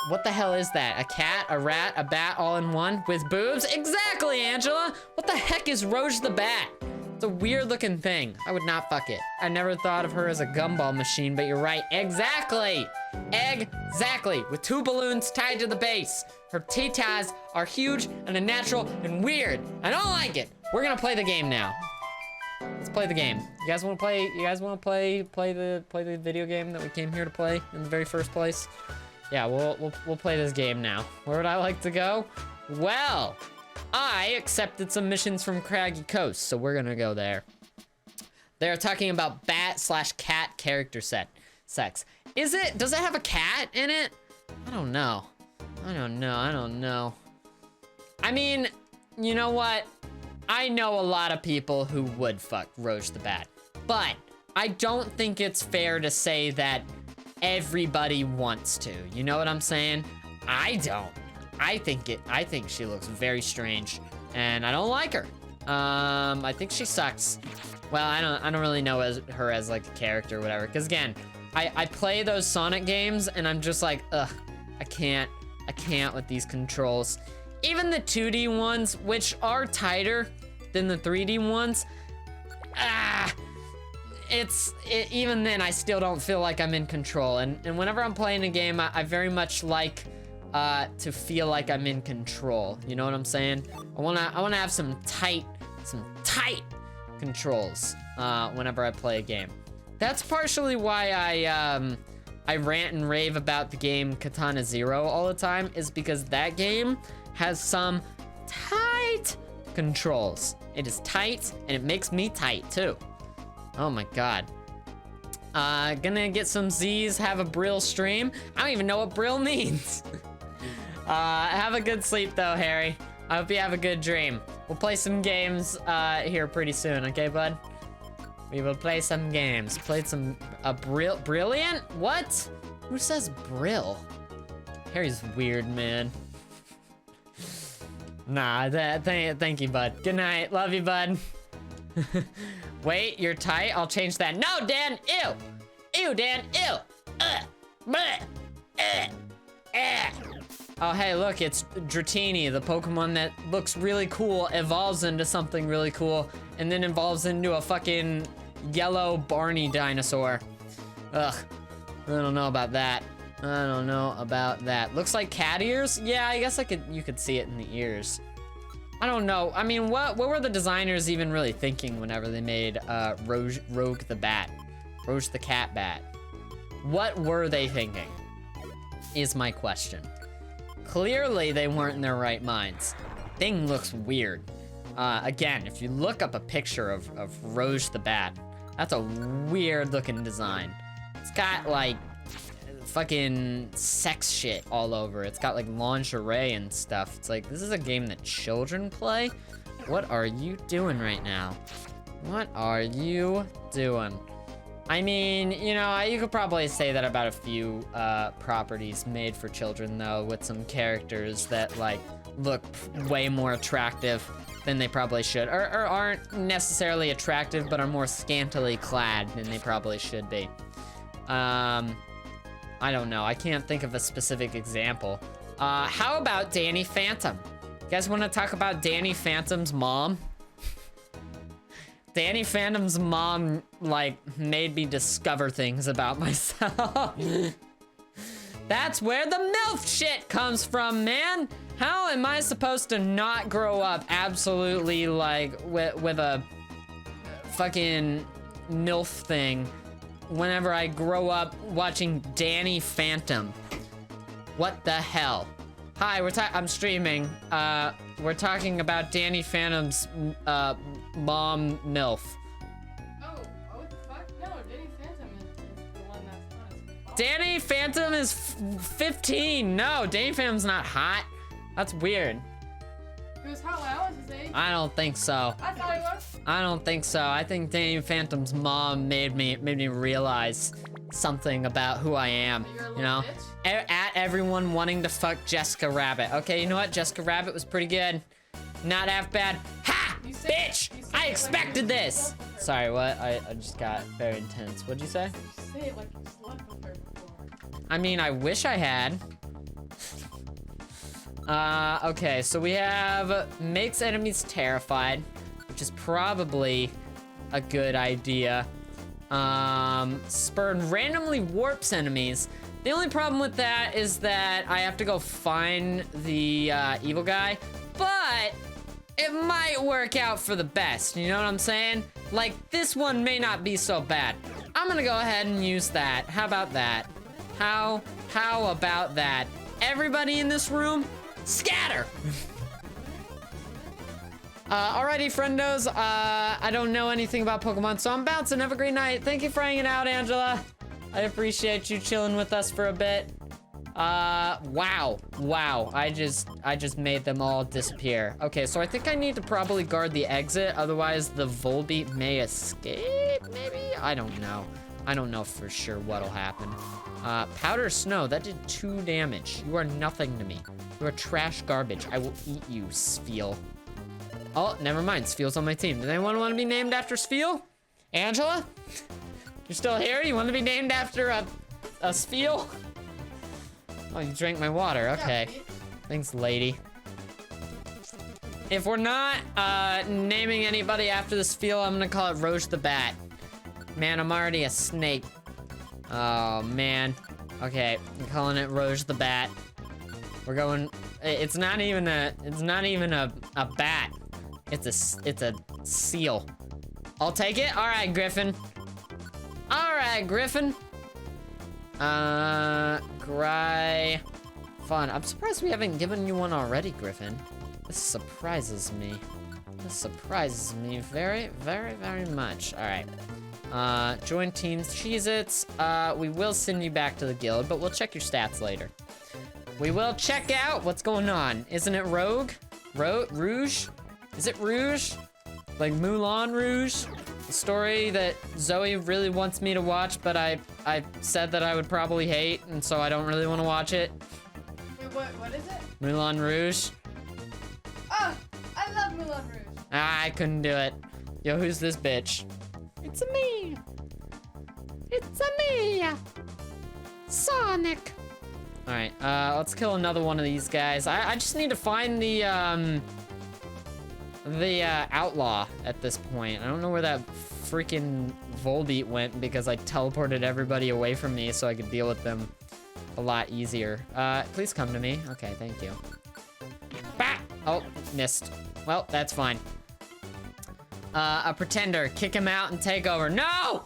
What the hell is that? A cat, a rat, a bat all in one with boobs? Exactly, Angela! What the heck is Roge the Bat? It's a weird looking thing. I would not fuck it. I never thought of her as a gumball machine, but you're right. Exactly! Exactly! With 2 balloons tied to the base. Her tatas are huge and unnatural and weird. I don't like it. We're gonna play the game now. Let's play the game. You guys wanna play? You guys wanna play the video game that we came here to play in the very first place? Yeah, we'll play this game now. Where would I like to go? Well, I accepted some missions from Craggy Coast, so we're gonna go there. They're talking about bat/cat character sex. Does it have a cat in it? I don't know. I don't know. I mean, you know what? I know a lot of people who would fuck Roge the Bat, but I don't think it's fair to say that everybody wants to. You know what I'm saying? I don't. I think she looks very strange, and I don't like her. I think she sucks. Well, I don't really know her as like a character or whatever. Cause again, I play those Sonic games and I'm just like, ugh, I can't with these controls. Even the 2D ones, which are tighter than the 3D ones, even then I still don't feel like I'm in control. And whenever I'm playing a game, I very much like to feel like I'm in control. You know what I'm saying? I wanna have some tight controls whenever I play a game. That's partially why I rant and rave about the game Katana Zero all the time, is because that game has some tight controls. It is tight and it makes me tight too. Oh my god. Gonna get some Z's, have a Brill stream. I don't even know what Brill means. Have a good sleep though, Harry. I hope you have a good dream. We'll play some games here pretty soon, okay, bud? We will play some games. Played some Brilliant? What? Who says Brill? Harry's weird, man. Nah, thank you, bud. Good night. Love you, bud. Wait, you're tight? I'll change that. No, Dan! Ew! Ew, Dan! Ew! Bleh! Oh, hey, look, it's Dratini, the Pokemon that looks really cool, evolves into something really cool, and then evolves into a fucking yellow Barney dinosaur. Ugh. I don't know about that. Looks like cat ears? Yeah, I guess you could see it in the ears. I don't know. I mean, what were the designers even really thinking whenever they made Roge the Bat? Roge the Cat Bat. What were they thinking? Is my question. Clearly, they weren't in their right minds. Thing looks weird. Again, if you look up a picture of Roge the Bat, that's a weird looking design. It's got like fucking sex shit all over. It's got like lingerie and stuff. It's like, this is a game that children play? What are you doing right now? What are you doing? I mean, you know, you could probably say that about a few properties made for children though, with some characters that like look way more attractive than they probably should, or aren't necessarily attractive, but are more scantily clad than they probably should be. I don't know, I can't think of a specific example. How about Danny Phantom? You guys wanna talk about Danny Phantom's mom? Danny Phantom's mom, like, made me discover things about myself. That's where the MILF shit comes from, man! How am I supposed to not grow up absolutely, like, with a fucking MILF thing whenever I grow up watching Danny Phantom? What the hell? Hi, I'm streaming. We're talking about Danny Phantom's, mom MILF. Oh, what the fuck? No, Danny Phantom is the one that's honest. Danny Phantom is 15. No, Danny Phantom's not hot. That's weird. He was hot when I was his age. I don't think so. I thought he was. I don't think so. I think Danny Phantom's mom made me realize something about who I am. You're a little you know, bitch? At everyone wanting to fuck Jessica Rabbit. Okay, you know what? Jessica Rabbit was pretty good. Not half bad. Ha! Bitch! I expected this! Sorry, what? I just got very intense. What'd you say? You say it like you slept with her before. I mean, I wish I had. Okay, so we have makes enemies terrified, which is probably a good idea. Spurn randomly warps enemies. The only problem with that is that I have to go find the evil guy, but it might work out for the best, you know what I'm saying? Like, this one may not be so bad. I'm gonna go ahead and use that. How about that? How about that? Everybody in this room, scatter! Alrighty, friendos, I don't know anything about Pokemon, so I'm bouncing. Have a great night. Thank you for hanging out, Angela. I appreciate you chilling with us for a bit. Wow. I just made them all disappear. Okay, so I think I need to probably guard the exit, otherwise the Volbeat may escape, maybe? I don't know. I don't know for sure what'll happen. Powder Snow, that did 2 damage. You are nothing to me. You are trash garbage. I will eat you, Spheal. Oh, never mind. Spheal's on my team. Does anyone want to be named after Spheal? Angela? You're still here? You want to be named after a Spheal? Oh, you drank my water. Okay. Yeah, Thanks, lady. If we're not naming anybody after this Spheal, I'm gonna call it Roche the Bat. Man, I'm already a snake. Oh, man. Okay, I'm calling it Roche the Bat. We're going... It's not even a bat. It's a seal. I'll take it. All right, Griffin. All right, Griffin. Gry. Fun. I'm surprised we haven't given you one already, Griffin. This surprises me. This surprises me very, very, very much. All right. Join teams, Cheez-Its. We will send you back to the guild, but we'll check your stats later. We will check out what's going on. Isn't it Rogue? Rouge? Is it Rouge? Like Moulin Rouge? The story that Zoe really wants me to watch, but I said that I would probably hate, and so I don't really want to watch it. Wait, what is it? Moulin Rouge. Oh, I love Moulin Rouge. I couldn't do it. Yo, who's this bitch? It's a me. It's a me. Sonic. All right, let's kill another one of these guys. I just need to find the outlaw at this point. I don't know where that freaking Volbeat went because I teleported everybody away from me so I could deal with them a lot easier. Please come to me. Okay, thank you. Bah! Oh, missed. Well, that's fine. A pretender. Kick him out and take over. No!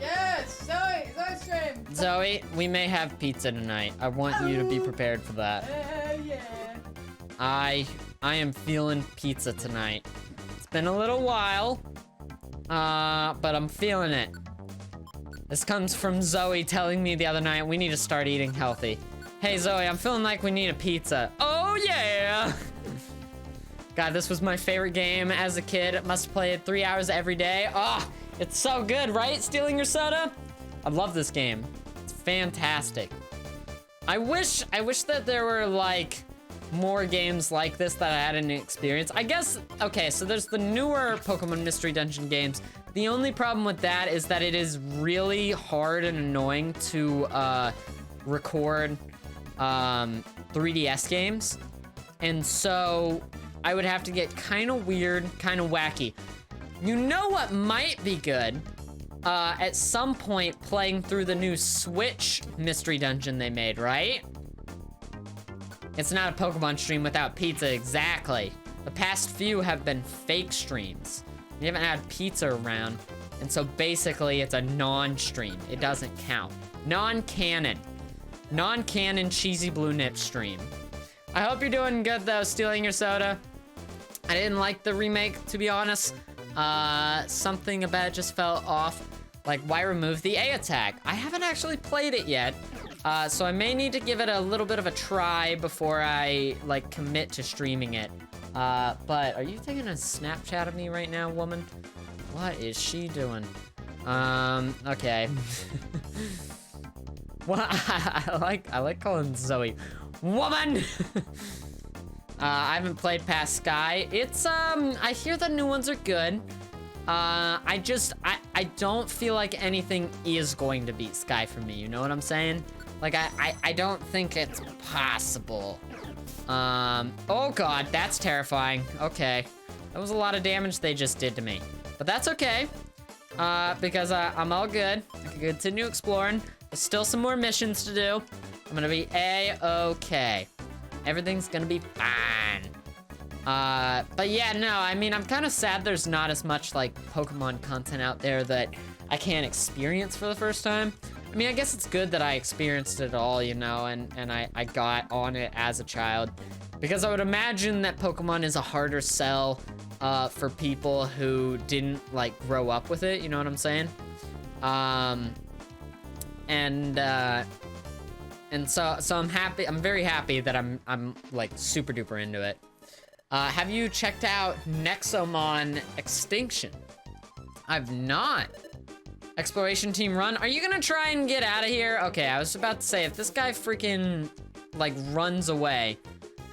Yes, Zoe stream. Zoe, we may have pizza tonight. I want you to be prepared for that. Yeah. I am feeling pizza tonight. It's been a little while, but I'm feeling it. This comes from Zoe telling me the other night we need to start eating healthy. Hey Zoe, I'm feeling like we need a pizza. Oh yeah! God, this was my favorite game as a kid. Must play it 3 hours every day. Oh, it's so good, right? Stealing your soda? I love this game. It's fantastic. I wish that there were like more games like this that I hadn't experienced. I guess, okay, so there's the newer Pokemon Mystery Dungeon games. The only problem with that is that it is really hard and annoying to record 3DS games. And so I would have to get kind of weird, kind of wacky. You know what might be good? At some point playing through the new Switch Mystery Dungeon they made, right? It's not a Pokemon stream without pizza, exactly. The past few have been fake streams. We haven't had pizza around, and so basically it's a non-stream. It doesn't count. Non-canon. Non-canon cheesy blue nip stream. I hope you're doing good though, stealing your soda. I didn't like the remake, to be honest. Something about it just felt off. Like, why remove the A attack? I haven't actually played it yet. So I may need to give it a little bit of a try before I, like, commit to streaming it. But are you taking a Snapchat of me right now, woman? What is she doing? Okay. Well, I like calling Zoe woman. I haven't played past Sky. It's, I hear the new ones are good. I don't feel like anything is going to beat Sky for me, you know what I'm saying? Like, I don't think it's possible. Oh god, that's terrifying. Okay. That was a lot of damage they just did to me. But that's okay. Because I'm all good. I can continue exploring. There's still some more missions to do. I'm gonna be A-okay. Everything's gonna be fine. But yeah, no, I mean, I'm kind of sad there's not as much, like, Pokemon content out there that I can't experience for the first time. I mean, I guess it's good that I experienced it all, you know, and I got on it as a child. Because I would imagine that Pokemon is a harder sell, for people who didn't, like, grow up with it, you know what I'm saying? And so I'm happy, I'm very happy that I'm like, super duper into it. Have you checked out Nexomon Extinction? I've not. Exploration team run. Are you gonna try and get out of here? Okay, I was about to say, if this guy freaking, like, runs away,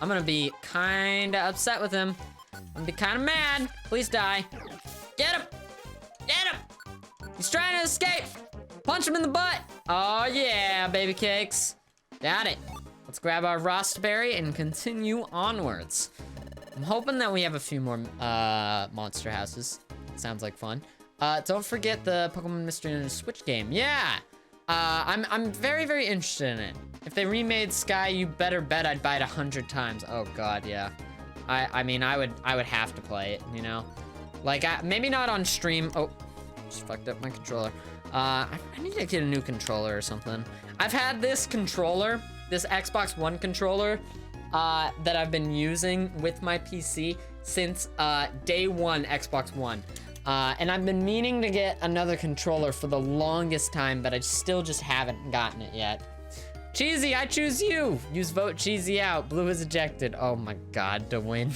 I'm gonna be kinda upset with him. I'm gonna be kinda mad. Please die. Get him! Get him! He's trying to escape! Punch him in the butt! Oh yeah, baby cakes. Got it. Let's grab our Rostberry and continue onwards. I'm hoping that we have a few more monster houses. Sounds like fun. Don't forget the Pokemon Mystery and Switch game. Yeah! I'm very, very interested in it. If they remade Sky, you better bet I'd buy it 100 times. Oh god, yeah. I mean, I would have to play it, you know? Like, maybe not on stream. Oh, just fucked up my controller. I need to get a new controller or something. I've had this controller, this Xbox One controller, that I've been using with my PC since day one Xbox One. And I've been meaning to get another controller for the longest time, but I still just haven't gotten it yet. Cheesy, I choose you. Use vote Cheesy out. Blue is ejected. Oh my god, Dwayne.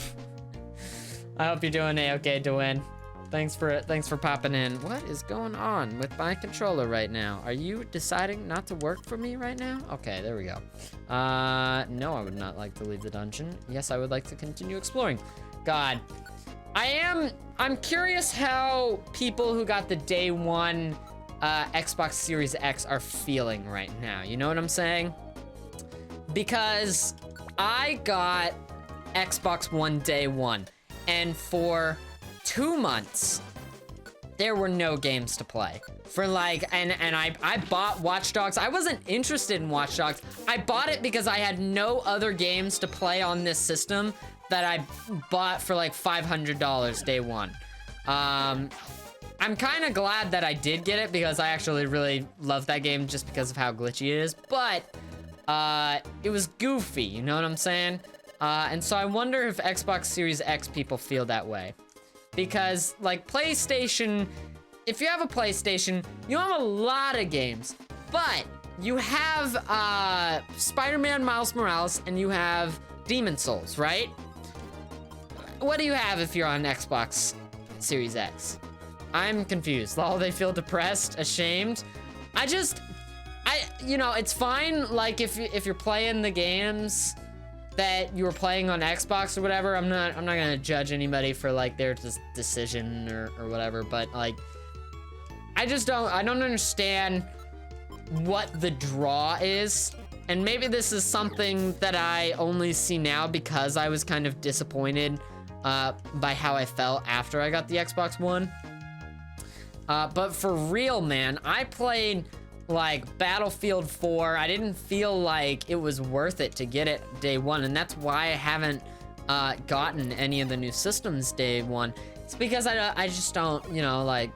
I hope you're doing A-okay, Dwayne. Thanks for popping in. What is going on with my controller right now? Are you deciding not to work for me right now? Okay, there we go. No, I would not like to leave the dungeon. Yes, I would like to continue exploring. God. I'm curious how people who got the day one Xbox Series X are feeling right now. You know what I'm saying? Because I got Xbox One day one, and for 2 months, there were no games to play. For like, and I bought Watch Dogs. I wasn't interested in Watch Dogs. I bought it because I had no other games to play on this system that I bought for like $500 day one. I'm kind of glad that I did get it because I actually really love that game just because of how glitchy it is, but it was goofy, you know what I'm saying? And so I wonder if Xbox Series X people feel that way. Because, like, PlayStation, if you have a PlayStation, you have a lot of games, but you have Spider-Man Miles Morales and you have Demon's Souls, right? What do you have if you're on Xbox Series X? I'm confused. Oh, they feel depressed, ashamed. You know, it's fine, like, if you're playing the games that you were playing on Xbox or whatever. I'm not gonna judge anybody for, like, their decision or whatever, but, like, I don't understand what the draw is. And maybe this is something that I only see now because I was kind of disappointed by how I felt after I got the Xbox One. But for real, man, I played like Battlefield 4. I didn't feel like it was worth it to get it day one, and that's why I haven't gotten any of the new systems day one. It's because I just don't, you know, like,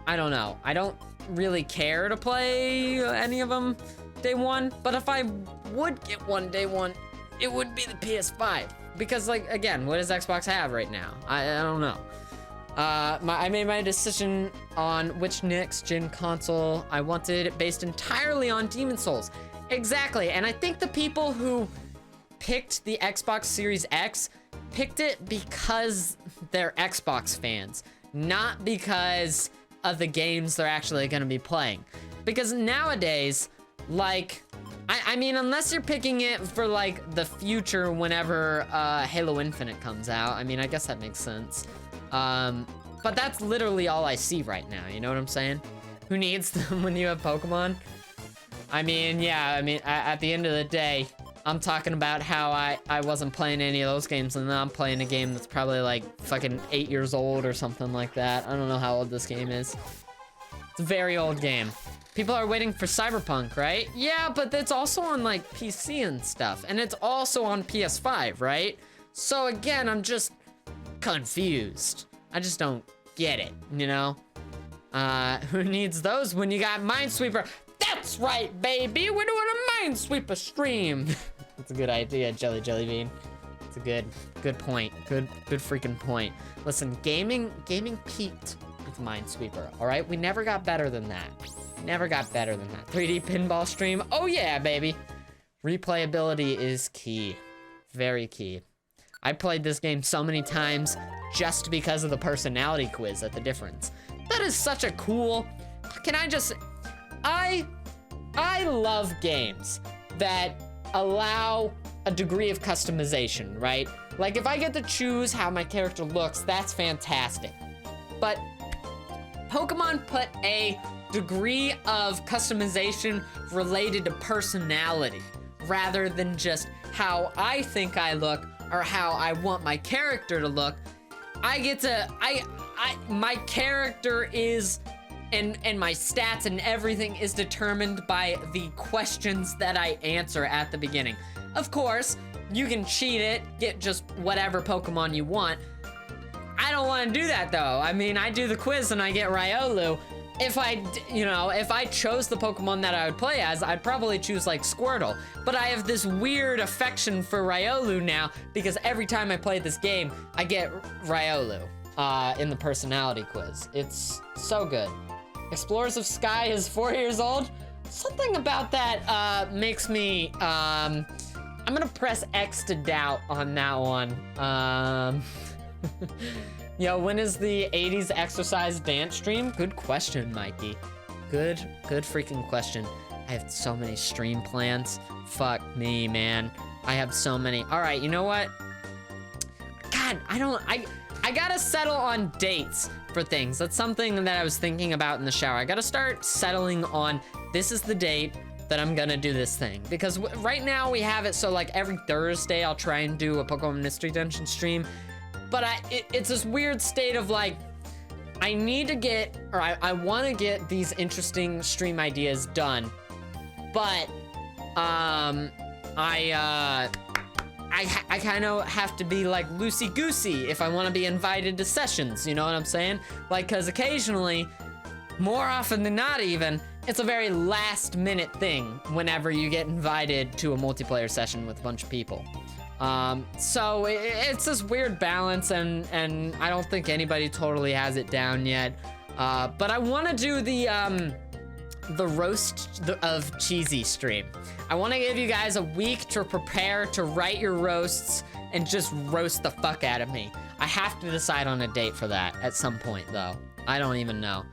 I don't know. I don't really care to play any of them day one, but if I would get one day one, it would be the PS5. Because, like, again, what does Xbox have right now? I don't know. I made my decision on which next-gen console I wanted based entirely on Demon's Souls. Exactly, and I think the people who picked the Xbox Series X picked it because they're Xbox fans, not because of the games they're actually gonna be playing. Because nowadays, like, I mean, unless you're picking it for, like, the future whenever Halo Infinite comes out, I mean, I guess that makes sense. But that's literally all I see right now, you know what I'm saying? Who needs them when you have Pokemon? I mean, yeah, I mean, at the end of the day, I'm talking about how I wasn't playing any of those games, and now I'm playing a game that's probably like fucking 8 years old or something like that. I don't know how old this game is. It's a very old game. People are waiting for Cyberpunk, right? Yeah, but it's also on like PC and stuff, and it's also on PS5, right? So again, I'm just confused. I just don't get it, you know? Who needs those when you got Minesweeper? That's right, baby! We're doing a Minesweeper stream! That's a good idea, Jelly Bean. It's a good point. Good freaking point. Listen, gaming peaked with Minesweeper, all right? We never got better than that. Never got better than that. 3D pinball stream, oh yeah, baby. Replayability is key. Very key. I played this game so many times just because of the personality quiz at the difference. That is such a cool... Can I just... I love games that allow a degree of customization, right? Like, if I get to choose how my character looks, that's fantastic. But Pokemon put a degree of customization related to personality rather than just how I think I look or how I want my character to look. I get to, my character is, and my stats and everything is determined by the questions that I answer at the beginning. Of course, you can cheat it, get just whatever Pokemon you want. I don't want to do that though. I mean, I do the quiz and I get Riolu. If I chose the Pokemon that I would play as, I'd probably choose like Squirtle. But I have this weird affection for Riolu now because every time I play this game, I get Riolu in the personality quiz. It's so good. Explorers of Sky is 4 years old. Something about that makes me, I'm gonna press X to doubt on that one. Yo, when is the 80s exercise dance stream? Good question, Mikey. Good freaking question. I have so many stream plans. Fuck me, man. I have so many. All right, you know what? God, I gotta settle on dates for things. That's something that I was thinking about in the shower. I gotta start settling on, this is the date that I'm gonna do this thing. Because right now we have it so like every Thursday I'll try and do a Pokemon Mystery Dungeon stream. But it's this weird state of like, I need to get, or I want to get these interesting stream ideas done, but I kind of have to be like loosey-goosey if I want to be invited to sessions, you know what I'm saying? Like, cause occasionally, more often than not even, it's a very last minute thing whenever you get invited to a multiplayer session with a bunch of people. So it's this weird balance, and I don't think anybody totally has it down yet. But I want to do the roast of cheesy stream. I want to give you guys a week to prepare to write your roasts and just roast the fuck out of me. I have to decide on a date for that at some point, though. I don't even know.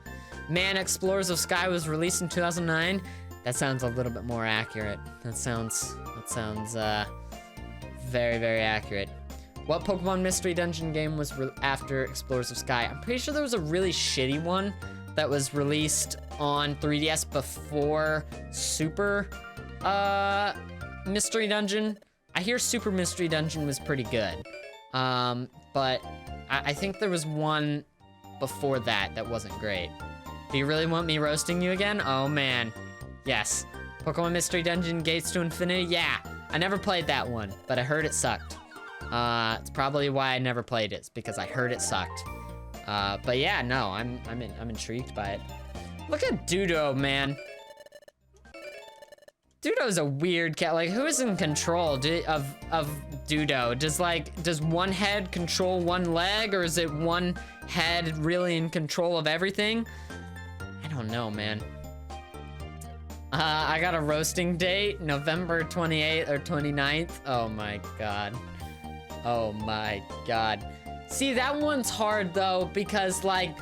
Man, Explorers of Sky was released in 2009. That sounds a little bit more accurate. That sounds very, very accurate. What Pokemon Mystery Dungeon game was after Explorers of Sky? I'm pretty sure there was a really shitty one that was released on 3DS before Super Mystery Dungeon. I hear Super Mystery Dungeon was pretty good. But I think there was one before that wasn't great. Do you really want me roasting you again? Oh man. Yes. Pokemon Mystery Dungeon Gates to Infinity? Yeah. I never played that one, but I heard it sucked. It's probably why I never played it, it's because I heard it sucked. But yeah, no, I'm intrigued by it. Look at Dudo, man. Dudo's a weird cat. Like, who is in control of Dudo? Does one head control one leg, or is it one head really in control of everything? I don't know, man. I got a roasting date, November 28th or 29th. Oh my god. Oh my god. See, that one's hard though, because like,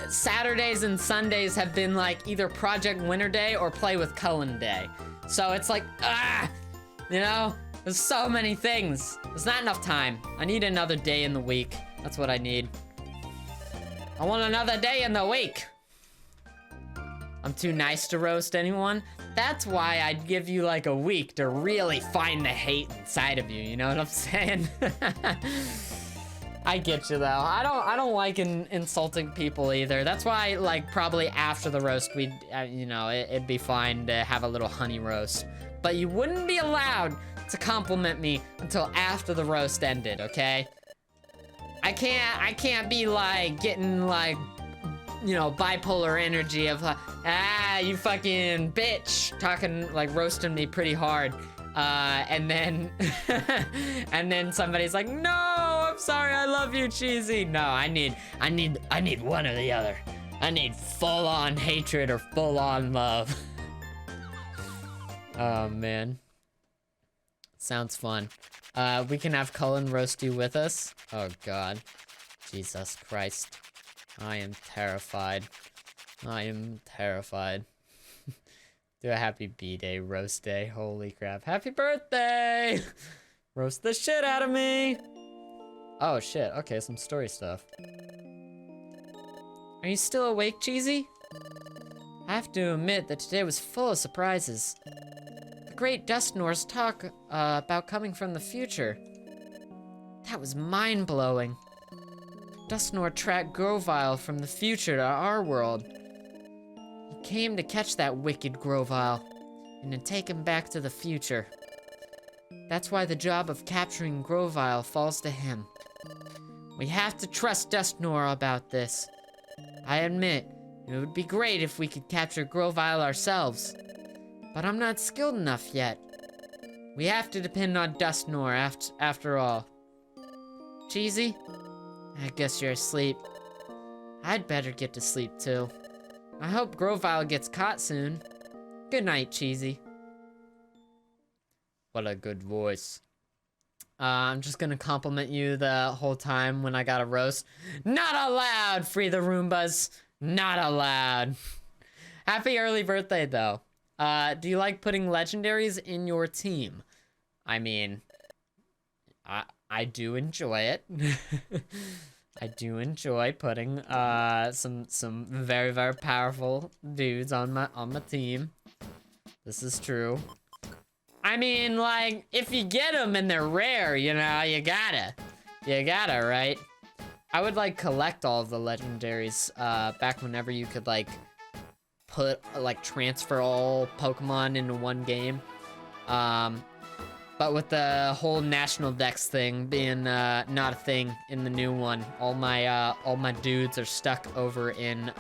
Saturdays and Sundays have been like either Project Winter Day or Play with Cullen Day. So it's like, you know? There's so many things. There's not enough time. I need another day in the week. That's what I need. I want another day in the week. I'm too nice to roast anyone. That's why I'd give you like a week to really find the hate inside of you, you know what I'm saying? I get you though. I don't like insulting people either. That's why, like, probably after the roast, we'd, you know, it'd be fine to have a little honey roast. But you wouldn't be allowed to compliment me until after the roast ended, okay? I can't be like getting like, you know, bipolar energy of like, you fucking bitch, talking like roasting me pretty hard. And then, and then somebody's like, no, I'm sorry, I love you, Cheesy. No, I need one or the other. I need full-on hatred or full-on love. Oh, man. Sounds fun. We can have Cullen roast you with us. Oh, God. Jesus Christ. I am terrified. I am terrified. Do a happy B-Day roast day. Holy crap. Happy birthday! Roast the shit out of me! Oh shit, okay, some story stuff. Are you still awake, Cheesy? I have to admit that today was full of surprises. The great Dustnor's talk about coming from the future. That was mind-blowing. Dustnor tracked Grovile from the future to our world. He came to catch that wicked Grovile and to take him back to the future. That's why the job of capturing Grovile falls to him. We have to trust Dustnor about this. I admit, it would be great if we could capture Grovile ourselves, but I'm not skilled enough yet. We have to depend on Dustnor after all. Cheesy? I guess you're asleep. I'd better get to sleep too. I hope Grovile gets caught soon. Good night, Cheesy. What a good voice. I'm just gonna compliment you the whole time when I got a roast. Not allowed, Free the Roombas. Not allowed. Happy early birthday, though. Do you like putting legendaries in your team? I mean, I do enjoy it. I do enjoy putting some very, very powerful dudes on my team. This is true. I mean, like, if you get them and they're rare, you know, you gotta, right? I would, like, collect all of the legendaries back whenever you could, like, transfer all Pokemon into one game. But with the whole National Dex thing being not a thing in the new one, all my dudes are stuck over in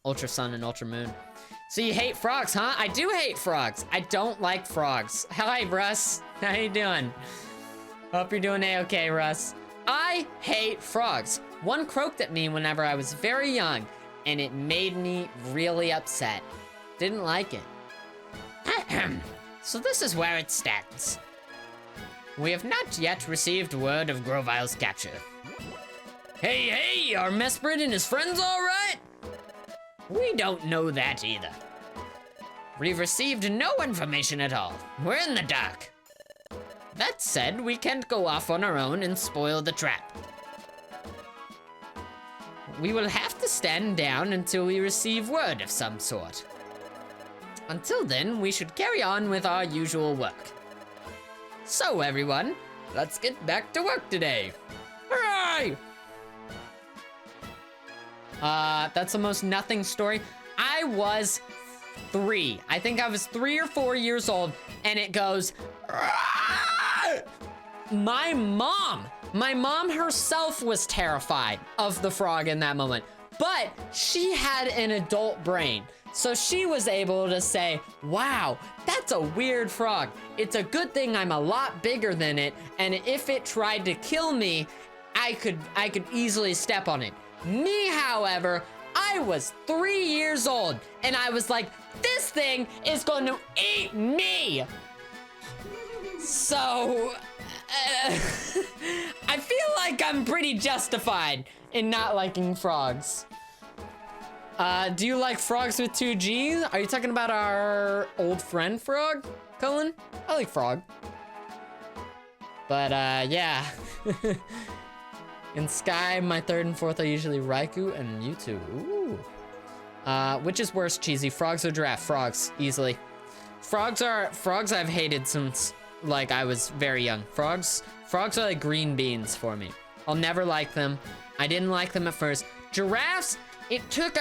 Ultra Sun and Ultra Moon. So you hate frogs, huh? I do hate frogs. I don't like frogs. Hi, Russ. How you doing? Hope you're doing a-okay, Russ. I hate frogs. One croaked at me whenever I was very young, and it made me really upset. Didn't like it. So this is where it stands. We have not yet received word of Grovile's capture. Hey, are Mesprit and his friends all right? We don't know that either. We've received no information at all. We're in the dark. That said, we can't go off on our own and spoil the trap. We will have to stand down until we receive word of some sort. Until then, we should carry on with our usual work. So everyone, let's get back to work today. Hooray! That's the most nothing story. I was 3. I think I was 3 or 4 years old, and it goes, Aah! My mom herself was terrified of the frog in that moment, but she had an adult brain. So she was able to say, wow, that's a weird frog. It's a good thing I'm a lot bigger than it, and if it tried to kill me, I could easily step on it. Me, however, I was 3 years old, and I was like, this thing is going to eat me. So, I feel like I'm pretty justified in not liking frogs. Do you like frogs with 2 G's? Are you talking about our old friend Frog, Cullen? I like Frog. But, yeah. In Sky, my 3rd and 4th are usually Raikou and Mewtwo. Ooh. Which is worse, Cheesy? Frogs or giraffe? Frogs, easily. Frogs I've hated since, like, I was very young. Frogs are like green beans for me. I'll never like them. I didn't like them at first. Giraffes, it took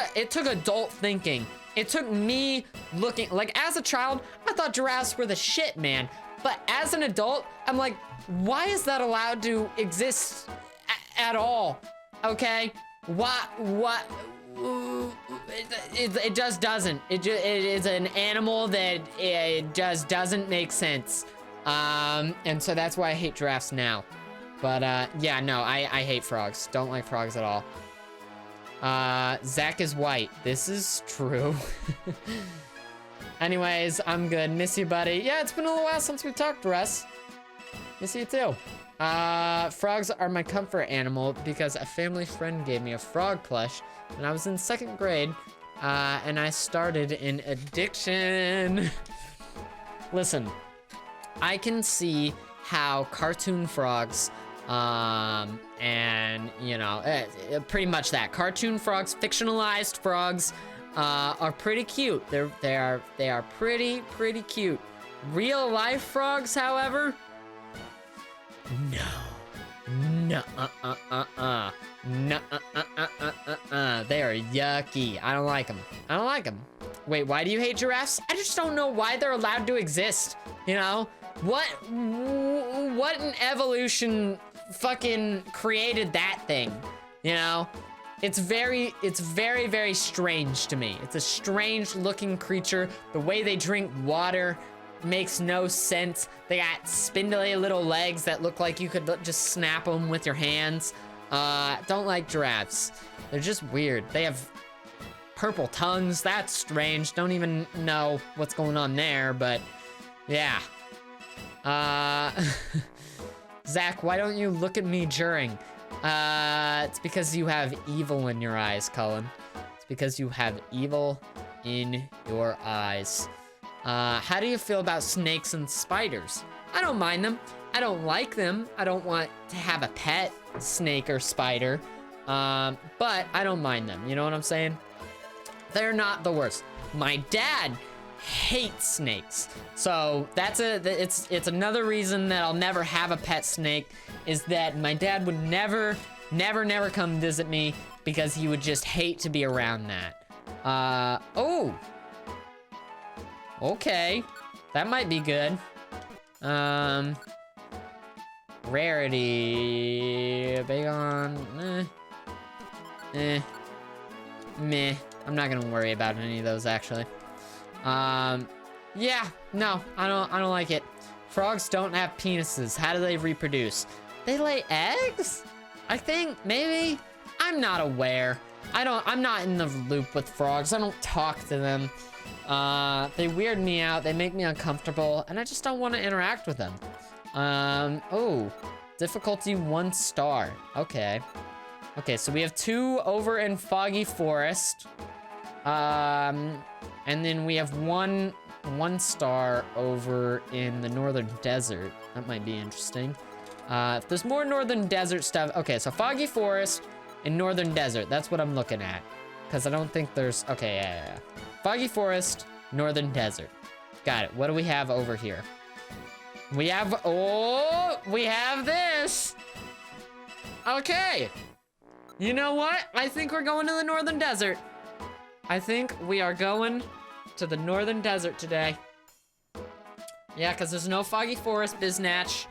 adult thinking. It took me looking, like, as a child, I thought giraffes were the shit, man. But as an adult, I'm like, why is that allowed to exist at all? Okay? What? It just doesn't. It is an animal that it just doesn't make sense. And so that's why I hate giraffes now. But yeah, no, I hate frogs. Don't like frogs at all. Zach is white. This is true. Anyways, I'm good. Miss you, buddy. Yeah, it's been a little while since we talked, Russ. Miss you too. Frogs are my comfort animal because a family friend gave me a frog plush when I was in 2nd grade, and I started an addiction. Listen, I can see how cartoon frogs, and, you know, pretty much that. Cartoon frogs, fictionalized frogs, are pretty cute. They are pretty cute. Real life frogs, however, no, they are yucky. I don't like them. Wait, why do you hate giraffes? I just don't know why they're allowed to exist, you know? What in evolution fucking created that thing, you know? It's very strange to me. It's a strange looking creature. The way they drink water makes no sense. They got spindly little legs that look like you could just snap them with your hands. Don't like giraffes. They're just weird. They have purple tongues. That's strange. Don't even know what's going on there, but yeah. Zach, why don't you look at me during? It's because you have evil in your eyes, Cullen. It's because you have evil in your eyes. How do you feel about snakes and spiders? I don't mind them. I don't like them. I don't want to have a pet snake or spider. But I don't mind them. You know what I'm saying? They're not the worst. My dad hates snakes. So it's another reason that I'll never have a pet snake, is that my dad would never come visit me because he would just hate to be around that. Oh. Okay. That might be good. Rarity. Big on. Meh. I'm not gonna worry about any of those, actually. Yeah, no, I don't like it. Frogs don't have penises. How do they reproduce? They lay eggs? I think, maybe? I'm not aware. I'm not in the loop with frogs. I don't talk to them. They weird me out. They make me uncomfortable, and I just don't want to interact with them. Oh, difficulty 1 star. Okay. Okay, so we have 2 over in Foggy Forest. And then we have one star over in the Northern Desert. That might be interesting. If there's more Northern Desert stuff. Okay, so Foggy Forest and Northern Desert. That's what I'm looking at. Because I don't think there's... Okay, yeah. Foggy Forest, Northern Desert. Got it. What do we have over here? We have... Oh! We have this! Okay. You know what? I think we're going to the Northern Desert. I think we are going to the Northern Desert today. Yeah, because there's no Foggy Forest, Biznatch.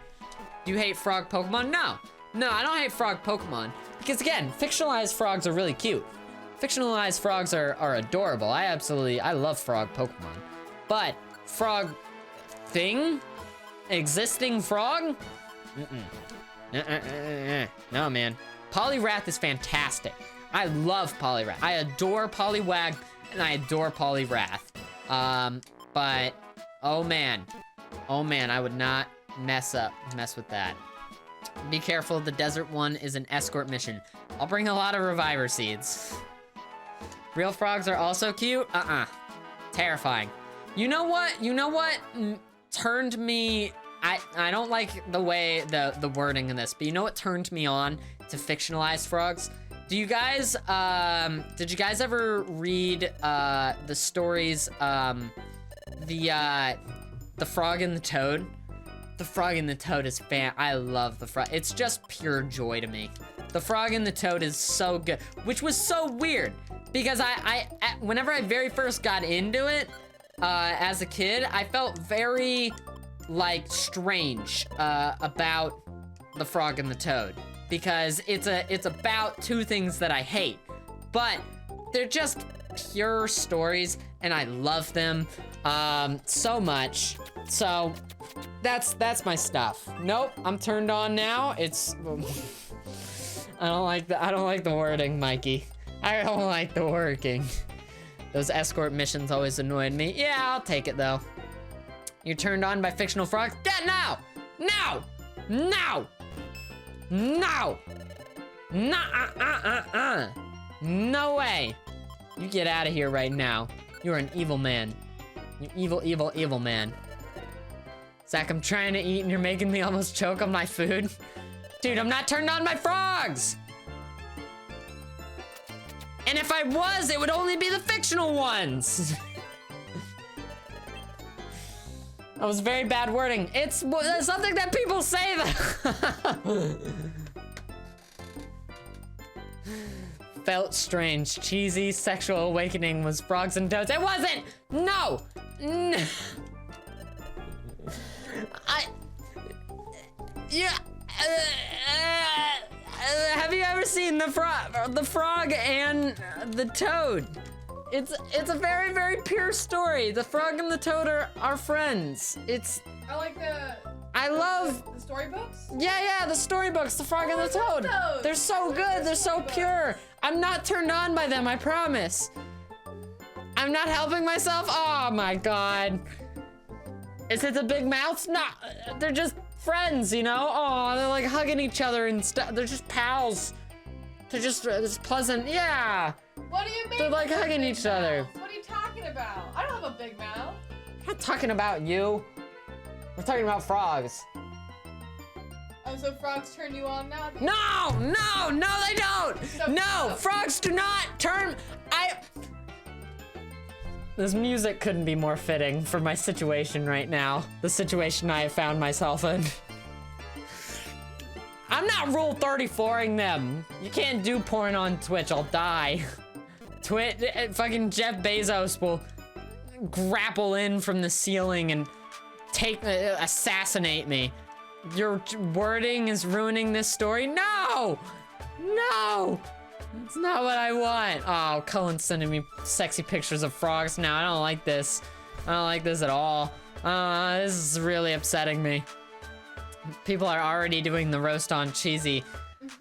Do you hate frog Pokemon? No. No, I don't hate frog Pokemon. Because again, fictionalized frogs are really cute. Fictionalized frogs are adorable. I love frog Pokemon. But frog thing? Existing frog? No, man. Poliwrath is fantastic. I love Poliwrath. I adore Poliwag, and I adore Poliwrath. But, oh man, I would not mess with that. Be careful, the desert one is an escort mission. I'll bring a lot of reviver seeds. Real frogs are also cute? Terrifying. You know what turned me... I don't like the way, the wording in this, but you know what turned me on to fictionalized frogs? Do you guys, did you guys ever read, the stories, the Frog and the Toad? The Frog and the Toad is I love the Frog. It's just pure joy to me. The Frog and the Toad is so good, which was so weird because whenever I very first got into it, as a kid, I felt very, like, strange, about the Frog and the Toad. Because it's about two things that I hate, but they're just pure stories and I love them so much. So that's my stuff. Nope, I'm turned on now. It's I don't like the wording, Mikey. I don't like the working. Those escort missions always annoyed me. Yeah, I'll take it though. You're turned on by fictional frogs? Get now! Now! Now! No! No way! You get out of here right now. You're an evil man. You evil, evil, evil man. Zach, I'm trying to eat and you're making me almost choke on my food. Dude, I'm not turned on by frogs! And if I was, it would only be the fictional ones! That was very bad wording. It's something that people say though. Felt strange. Cheesy sexual awakening was frogs and toads. It wasn't! No! Yeah. Have you ever seen the frog and the toad? It's a very, very pure story. The frog and the toad are friends. I like I love the storybooks. Yeah, the storybooks, the frog and the toad. Those. They're so good, they're so pure. I'm not turned on by them, I promise. I'm not helping myself. Oh my god. Is it the big mouths? No, they're just friends, you know? Oh, they're like hugging each other and stuff. They're just pals. They're just pleasant. Yeah. What do you mean? They're like hugging each other. What are you talking about? I don't have a big mouth. I'm not talking about you. We're talking about frogs. Oh, so frogs turn you on now? No, they don't. So No, frogs do not turn. This music couldn't be more fitting for my situation right now. The situation I have found myself in. I'm not rule 34ing them. You can't do porn on Twitch, I'll die. Fucking Jeff Bezos will grapple in from the ceiling and assassinate me. Your wording is ruining this story. No! That's not what I want. Oh, Cullen's sending me sexy pictures of frogs now. I don't like this. I don't like this at all. This is really upsetting me. People are already doing the roast on cheesy.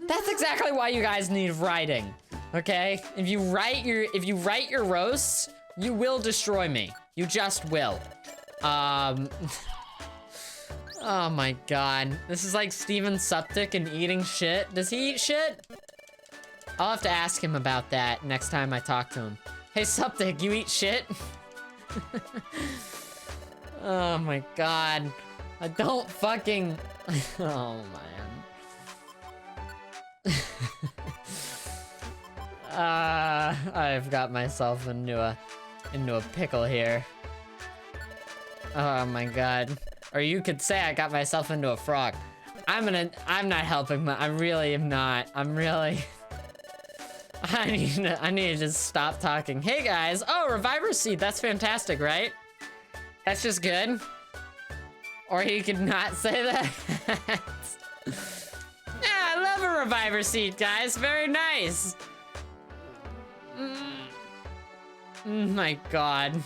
That's exactly why you guys need writing. Okay? If you write your roasts, you will destroy me. You just will. Oh my god. This is like Steven Suptic and eating shit. Does he eat shit? I'll have to ask him about that next time I talk to him. Hey Suptic, you eat shit? Oh my god. I don't fucking... Oh man. I've got myself into a pickle here. Oh my god. Or you could say I got myself into a frog. I'm not helping I really am not. I need to just stop talking. Hey guys, oh, Reviver Seed, that's fantastic, right? That's just good. Or he could not say that. Yeah, I love a Reviver Seed, guys, very nice. My god.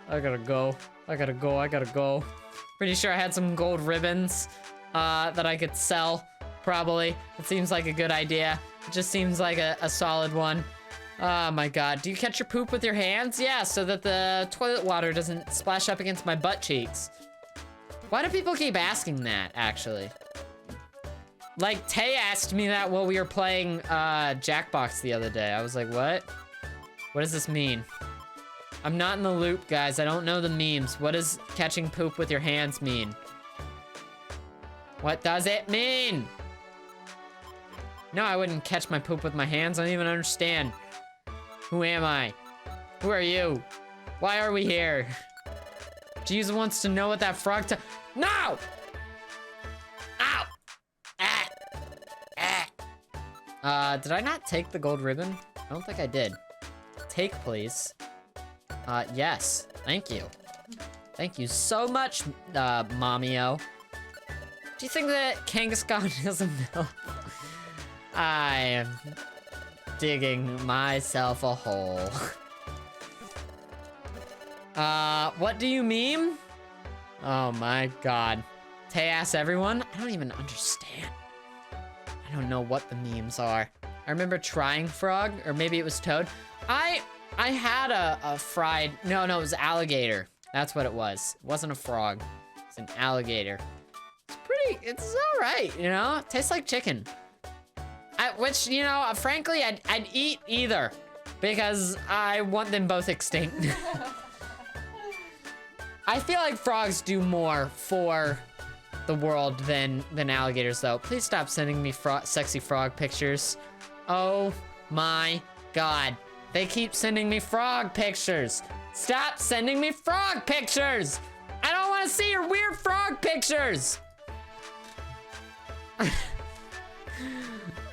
I gotta go. Pretty sure I had some gold ribbons that I could sell, probably. It seems like a good idea. It just seems like a solid one. Oh my god. Do you catch your poop with your hands? Yeah, so that the toilet water doesn't splash up against my butt cheeks. Why do people keep asking that, actually? Like, Tay asked me that while we were playing Jackbox the other day. I was like, what? What does this mean? I'm not in the loop, guys. I don't know the memes. What does catching poop with your hands mean? What does it mean? No, I wouldn't catch my poop with my hands. I don't even understand. Who am I? Who are you? Why are we here? Jesus wants to know what that frog No! Ow! Did I not take the gold ribbon? I don't think I did. Take, please. Yes. Thank you. Thank you so much, Mommy-o. Do you think that Kangaskhan is a mill? I am digging myself a hole. What do you meme? Oh my god. Tay asks everyone? I don't even understand. I don't know what the memes are. I remember trying frog, or maybe it was toad. I had a fried, no, it was alligator. That's what it was. It wasn't a frog. It's an alligator. It's all right, you know? It tastes like chicken. Which, you know, frankly, I'd eat either because I want them both extinct. I feel like frogs do more for the world than alligators, though. Please stop sending me sexy frog pictures. Oh my god. They keep sending me frog pictures. Stop sending me frog pictures! I don't want to see your weird frog pictures!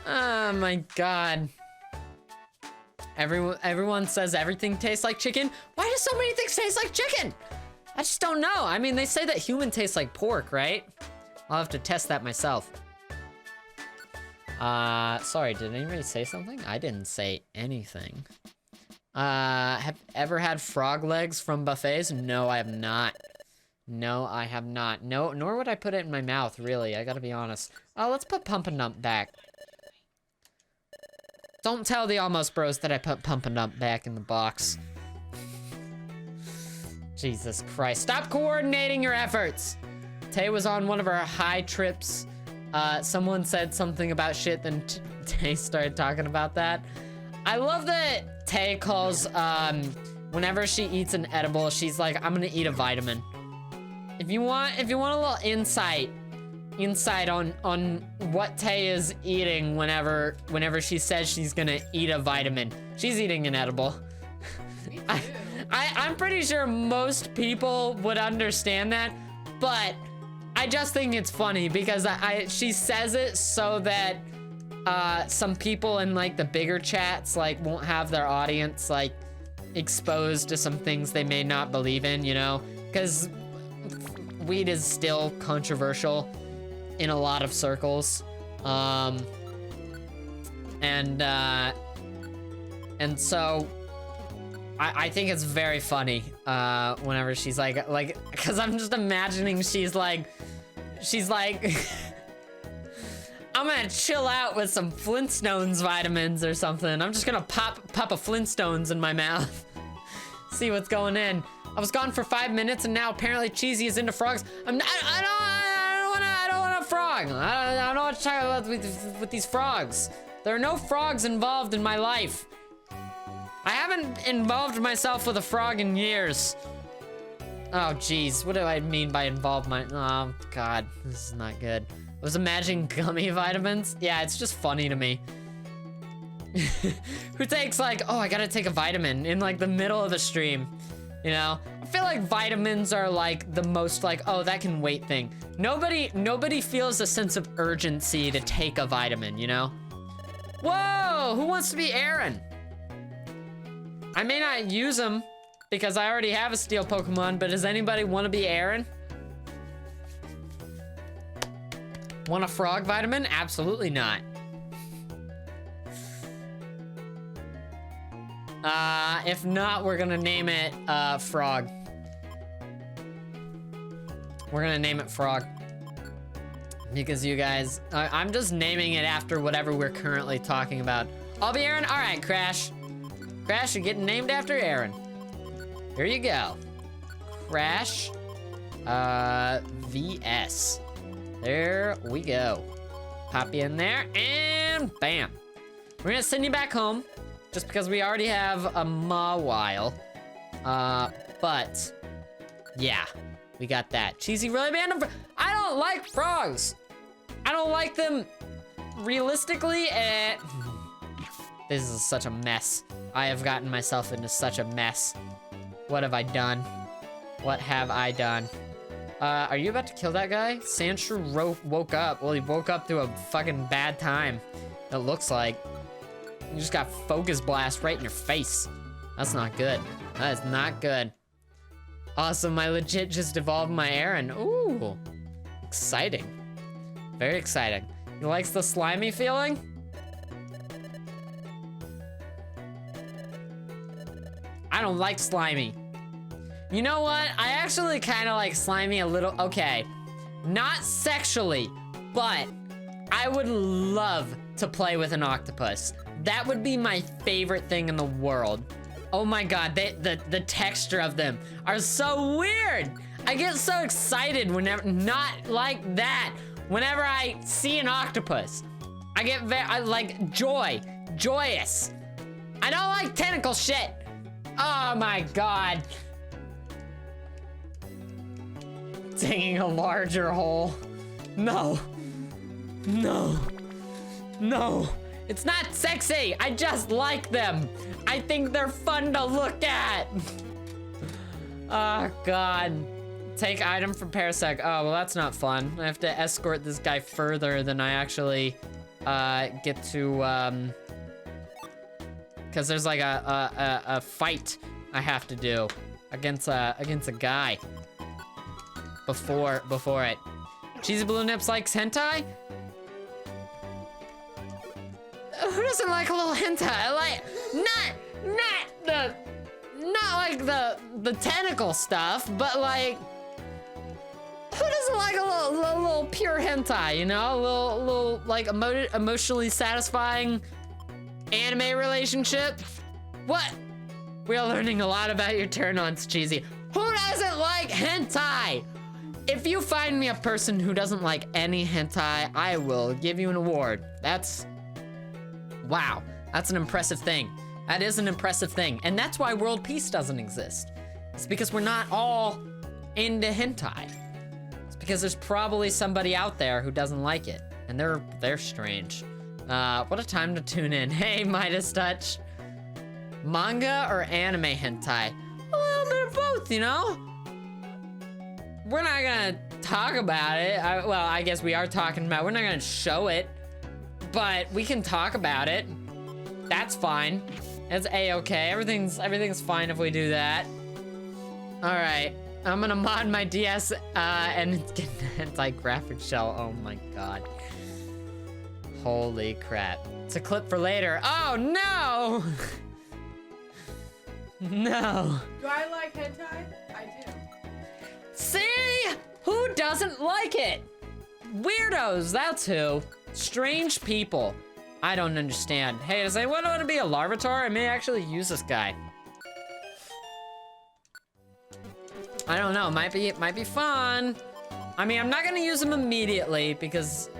Oh my god. Everyone says everything tastes like chicken. Why do so many things taste like chicken? I just don't know. I mean, they say that human tastes like pork, right? I'll have to test that myself. Sorry, did anybody say something? I didn't say anything. Have ever had frog legs from buffets? No, I have not. No, I have not. No, nor would I put it in my mouth, really. I gotta be honest. Oh, let's put Pumpin' Dump back. Don't tell the Almost Bros that I put Pumpin' Dump back in the box. Jesus Christ. Stop coordinating your efforts! Tay was on one of her high trips. Someone said something about shit, then Tay started talking about that. I love that Tay calls, whenever she eats an edible, she's like, I'm gonna eat a vitamin. If you want a little insight on what Tay is eating whenever she says she's gonna eat a vitamin, she's eating an edible. Me too. I'm pretty sure most people would understand that, but I just think it's funny because she says it so that some people in like the bigger chats like won't have their audience like exposed to some things they may not believe in, you know, because weed is still controversial in a lot of circles, and so I think it's very funny whenever she's like, because I'm just imagining she's like, I'm gonna chill out with some Flintstones vitamins or something. I'm just gonna pop a Flintstones in my mouth, see what's going in. I was gone for 5 minutes and now apparently Cheesy is into frogs. I don't want a frog. I don't know what to talk about with these frogs. There are no frogs involved in my life. I haven't involved myself with a frog in years. Oh, geez. What do I mean by involved oh, God. This is not good. I was imagining gummy vitamins. Yeah, it's just funny to me. Who takes like, oh, I gotta take a vitamin in like the middle of the stream, you know? I feel like vitamins are like the most like, oh, that can wait thing. Nobody feels a sense of urgency to take a vitamin, you know? Whoa, who wants to be Aaron? I may not use him because I already have a steel Pokemon, but does anybody want to be Aaron? Want a frog vitamin? Absolutely not. If not, we're gonna name it, Frog. We're gonna name it Frog. Because you guys, I'm just naming it after whatever we're currently talking about. I'll be Aaron? All right, Crash. Crash, you're getting named after Aaron. Here you go. Crash, VS. There we go. Pop you in there, and bam. We're gonna send you back home, just because we already have a Mawile. But, yeah, we got that. Cheesy really banned them. I don't like frogs. I don't like them realistically, this is such a mess. I have gotten myself into such a mess. What have I done? What have I done? Are you about to kill that guy? Sandshrew woke up. Well, he woke up through a fucking bad time. It looks like. You just got focus blast right in your face. That's not good. That is not good. Awesome, I legit just evolved my Aaron. Ooh, exciting. Very exciting. He likes the slimy feeling? I don't like slimy. You know what? I actually kind of like slimy a little. Okay, not sexually, but I would love to play with an octopus. That would be my favorite thing in the world. Oh my God, the texture of them are so weird. I get so excited whenever, not like that, whenever I see an octopus. I get like joyous. I don't like tentacle shit. Oh my God. Digging a larger hole. No. It's not sexy. I just like them. I think they're fun to look at. Oh God. Take item from Parasec. Oh, well, that's not fun. I have to escort this guy further than I actually get to, because there's like a fight I have to do against a guy before it. Cheesy Blue Nips likes hentai? Who doesn't like a little hentai? Like, not like the tentacle stuff, but like, who doesn't like a little pure hentai, you know? A little like emotionally satisfying anime relationship? What? We are learning a lot about your turn-ons, Cheesy. Who doesn't like hentai? If you find me a person who doesn't like any hentai, I will give you an award. Wow, that's an impressive thing. That is an impressive thing. And that's why world peace doesn't exist. It's because we're not all into hentai. It's because there's probably somebody out there who doesn't like it. And they're strange. What a time to tune in. Hey, Midas Touch. Manga or anime hentai? A little bit of both, you know? We're not gonna talk about it. Well, I guess we are talking about it. We're not gonna show it. But we can talk about it. That's fine. It's a-okay. Everything's fine if we do that. All right, I'm gonna mod my DS and get an anti-graphic shell. Oh my God. Holy crap. It's a clip for later. Oh no! No. Do I like hentai? I do. See? Who doesn't like it? Weirdos, that's who. Strange people. I don't understand. Hey, does anyone want to be a Larvitar? I may actually use this guy. I don't know, might be fun. I mean, I'm not gonna use him immediately because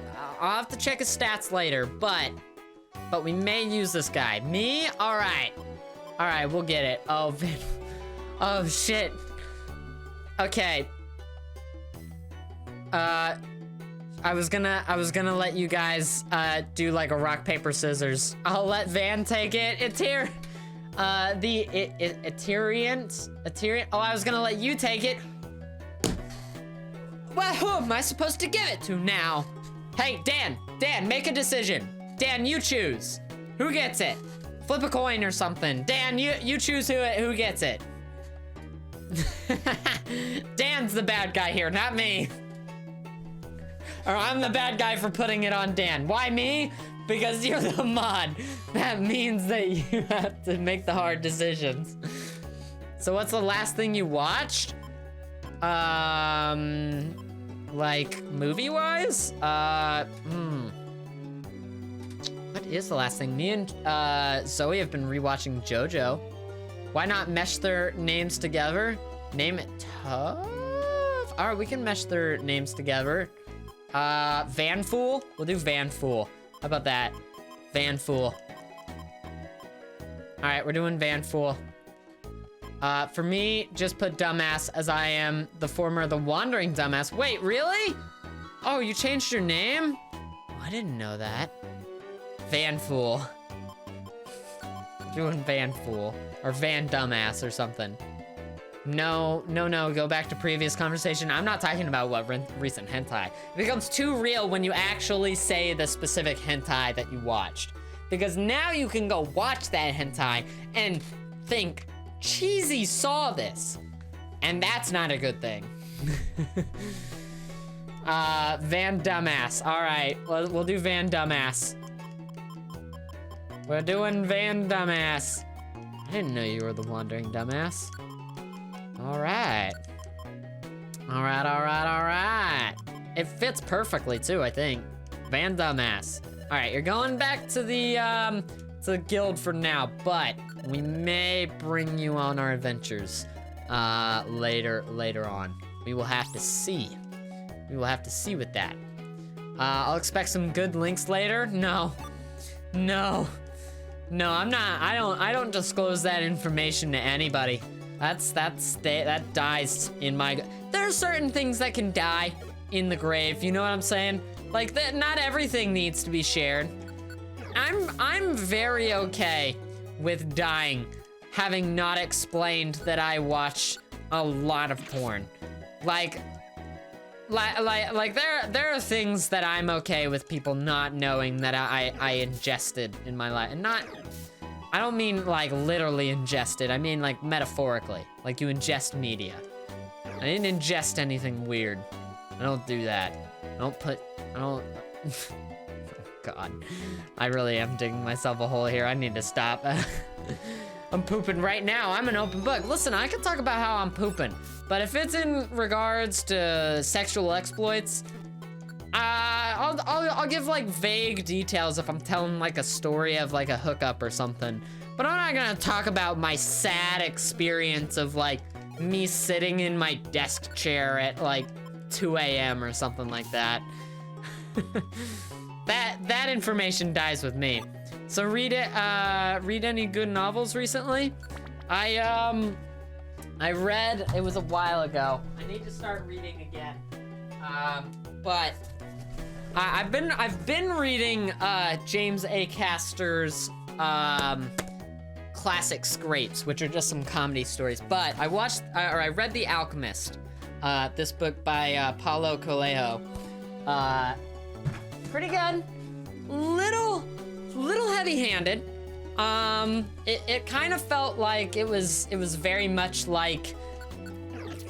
I'll have to check his stats later, but we may use this guy. Me? All right, we'll get it. Oh, oh shit. Okay. I was gonna let you guys do like a rock, paper, scissors. I'll let Van take it. It's here. Eterian. Oh, I was gonna let you take it. Well, who am I supposed to give it to now? Hey, Dan, make a decision. Dan, you choose. Who gets it? Flip a coin or something. Dan, you choose who gets it. Dan's the bad guy here, not me. Or I'm the bad guy for putting it on Dan. Why me? Because you're the mod. That means that you have to make the hard decisions. So what's the last thing you watched? Like movie-wise? What is the last thing? Me and Zoe have been rewatching JoJo. Why not mesh their names together? Name it tough? All right, we can mesh their names together. Van Fool? We'll do Van Fool. How about that? Van Fool. All right, we're doing Van Fool. For me, just put Dumbass, as I am the former The Wandering Dumbass. Wait, really? Oh, you changed your name? Oh, I didn't know that. Van Fool. Doing Van Fool. Or Van Dumbass or something. No, go back to previous conversation. I'm not talking about what recent hentai. It becomes too real when you actually say the specific hentai that you watched. Because now you can go watch that hentai and think, Cheesy saw this. And that's not a good thing. Van Dumbass. All right, we'll do Van Dumbass. We're doing Van Dumbass. I didn't know you were the wandering dumbass. All right. All right. It fits perfectly too, I think. Van Dumbass. All right, you're going back to the guild for now, but we may bring you on our adventures later on. We will have to see. We will have to see with that. I'll expect some good links later. No, I'm not. I don't disclose that information to anybody. That dies in my. There are certain things that can die in the grave. You know what I'm saying? Like that. Not everything needs to be shared. I'm very okay with dying, having not explained that I watch a lot of porn. Like there are things that I'm okay with people not knowing that I ingested in my life. And not, I don't mean like literally ingested, I mean like metaphorically. Like you ingest media. I didn't ingest anything weird. I don't do that. I don't oh God. I really am digging myself a hole here. I need to stop. I'm pooping right now. I'm an open book. Listen, I can talk about how I'm pooping, but if it's in regards to sexual exploits, I'll give like vague details if I'm telling like a story of like a hookup or something. But I'm not gonna talk about my sad experience of like me sitting in my desk chair at like 2 a.m. or something like that. That information dies with me. So read any good novels recently? I read, it was a while ago. I need to start reading again. But I've been reading James A. Caster's classic scrapes, which are just some comedy stories. But I read The Alchemist, this book by Paulo Coelho. Pretty good. Little heavy-handed. It kind of felt like it was very much like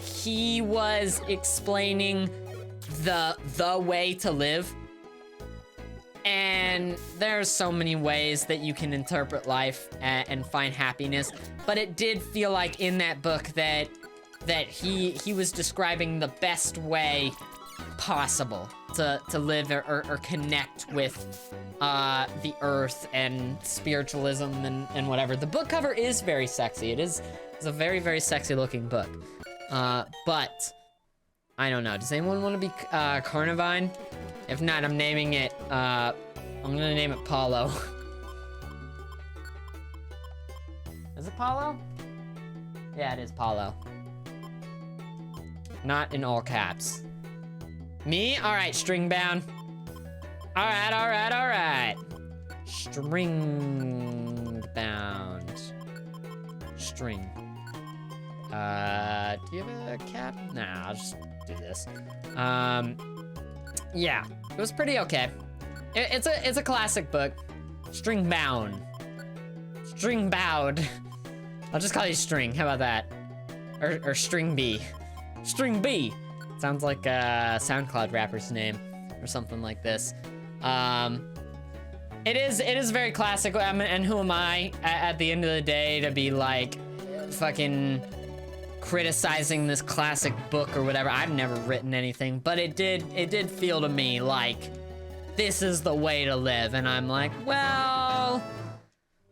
he was explaining the way to live. And there's so many ways that you can interpret life and find happiness, but it did feel like in that book that he was describing the best way possible to live or connect with the earth and spiritualism and whatever. The book cover is very sexy. It's a very, very sexy looking book. But I don't know. Does anyone want to be Carnivine? If not, I'm naming it, I'm gonna name it Paulo. Is it Paulo? Yeah, it is Paulo. Not in all caps. Me? All right, string bound. All right. String bound. String. Do you have a cap? Nah, I'll just do this. Yeah, it was pretty okay. It's a classic book. String bound. String bowed. I'll just call you String. How about that? Or String B. String B. Sounds like a SoundCloud rapper's name or something like this. It is very classic. And who am I at the end of the day to be like fucking criticizing this classic book or whatever? I've never written anything, but it did feel to me like this is the way to live. And I'm like, well,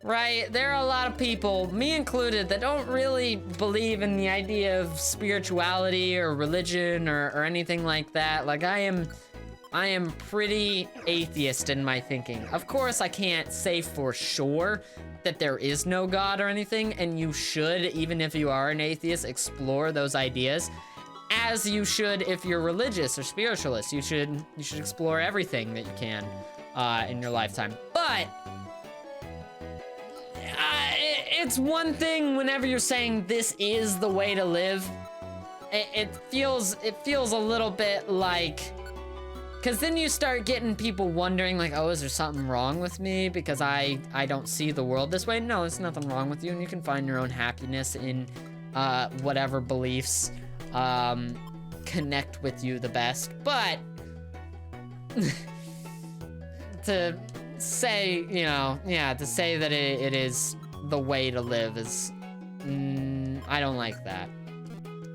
right, there are a lot of people, me included, that don't really believe in the idea of spirituality or religion or anything like that. Like I am pretty atheist in my thinking. Of course, I can't say for sure that there is no God or anything, and you should, even if you are an atheist, explore those ideas, as you should if you're religious or spiritualist. You should explore everything that you can in your lifetime. But But it's one thing whenever you're saying this is the way to live. It feels a little bit like, because then you start getting people wondering like, oh, is there something wrong with me because I don't see the world this way? No, there's nothing wrong with you, and you can find your own happiness in whatever beliefs connect with you the best. But to say, you know, yeah, to say that it is the way to live is, I don't like that.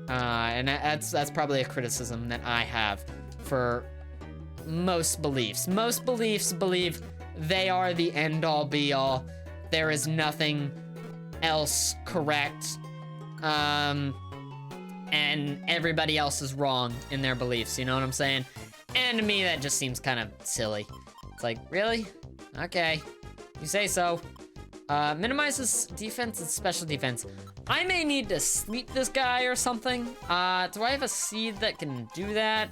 And that's probably a criticism that I have for most beliefs. Most beliefs believe they are the end-all be-all. There is nothing else correct. And everybody else is wrong in their beliefs, you know what I'm saying? And to me, that just seems kind of silly. It's like, really? Okay, you say so. Minimizes defense and special defense. I may need to sleep this guy or something. Do I have a seed that can do that?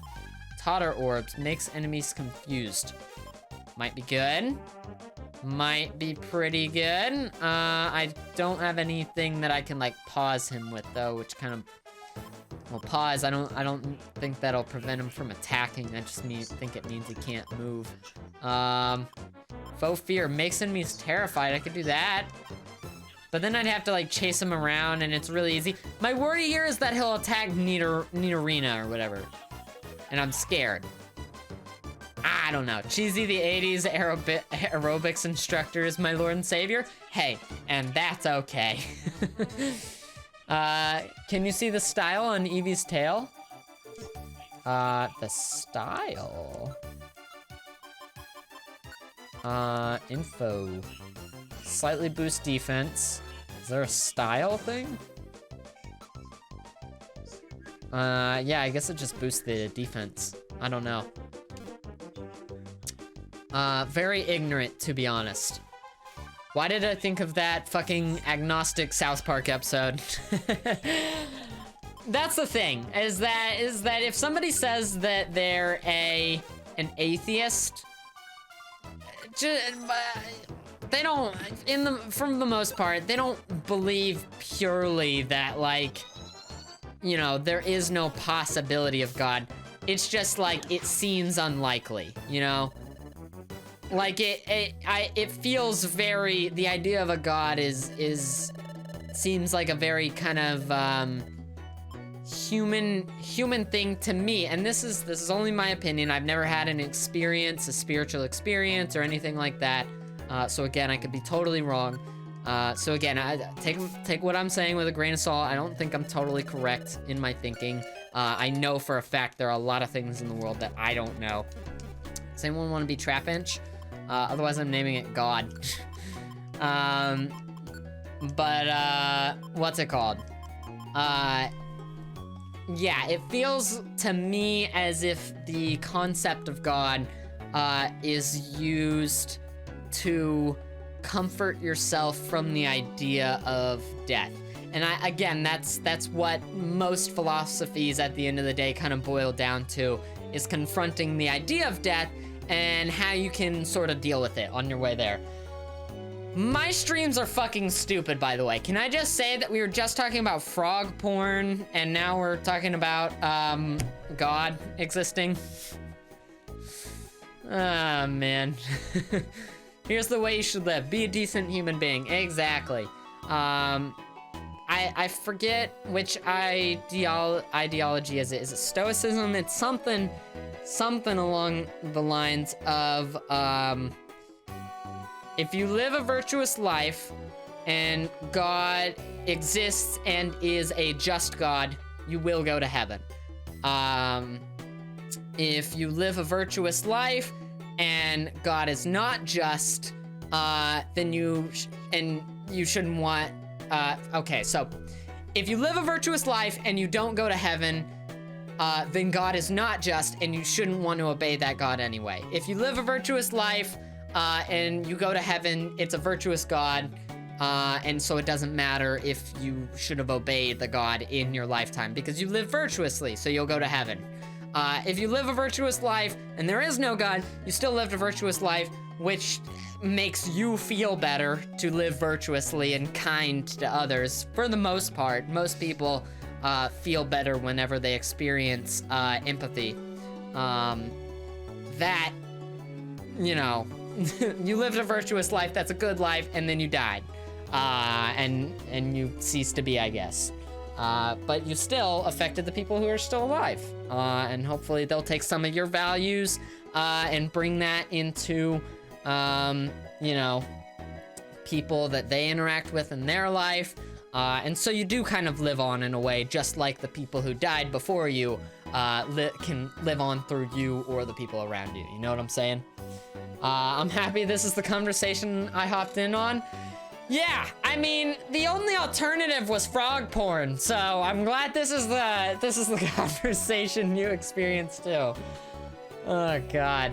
Totter orbs makes enemies confused. Might be good. Might be pretty good. I don't have anything that I can like pause him with though, which kind of, well, pause. I don't think that'll prevent him from attacking. I just think it means he can't move. Faux fear makes enemies terrified. I could do that. But then I'd have to like chase him around and it's really easy. My worry here is that he'll attack Nidorina or whatever. And I'm scared. I don't know. Cheesy the 80s aerobics instructor is my Lord and Savior. Hey, and that's okay. Can you see the style on Eevee's tail? The style? Info. Slightly boost defense. Is there a style thing? Yeah, I guess it just boosts the defense. I don't know. Very ignorant, to be honest. Why did I think of that fucking agnostic South Park episode? That's the thing, is that if somebody says that they're an atheist, they don't, from the most part, they don't believe purely that, like, you know, there is no possibility of God. It's just like, it seems unlikely, you know? Like, it feels very, the idea of a God seems like a very kind of, human thing to me. And this is only my opinion. I've never had an experience, a spiritual experience or anything like that. So again, I could be totally wrong. So again, I take what I'm saying with a grain of salt. I don't think I'm totally correct in my thinking. I know for a fact there are a lot of things in the world that I don't know. Does anyone want to be Trapinch? Otherwise I'm naming it God. But what's it called? Yeah, it feels to me as if the concept of God is used to comfort yourself from the idea of death. And again, that's what most philosophies at the end of the day kind of boil down to, is confronting the idea of death and how you can sort of deal with it on your way there. My streams are fucking stupid, by the way. Can I just say that we were just talking about frog porn and now we're talking about God existing? Ah, man. Here's the way you should live. Be a decent human being. Exactly. I forget which ideology is it. Is it Stoicism? It's something along the lines of, if you live a virtuous life and God exists and is a just God, you will go to heaven. If you live a virtuous life and God is not just, then you shouldn't want, okay, so if you live a virtuous life and you don't go to heaven, then God is not just and you shouldn't want to obey that God anyway. If you live a virtuous life and you go to heaven, it's a virtuous God, and so it doesn't matter if you should have obeyed the God in your lifetime because you live virtuously, so you'll go to heaven. If you live a virtuous life and there is no God, you still lived a virtuous life, which makes you feel better to live virtuously and kind to others. For the most part, most people feel better whenever they experience empathy. That, you know, you lived a virtuous life, that's a good life, and then you died. And you cease to be, I guess. But you still affected the people who are still alive. And hopefully they'll take some of your values and bring that into, you know, people that they interact with in their life. And so you do kind of live on in a way, just like the people who died before you can live on through you or the people around you. You know what I'm saying? I'm happy this is the conversation I hopped in on. Yeah, I mean, the only alternative was frog porn, so I'm glad this is the conversation you experienced too. Oh God.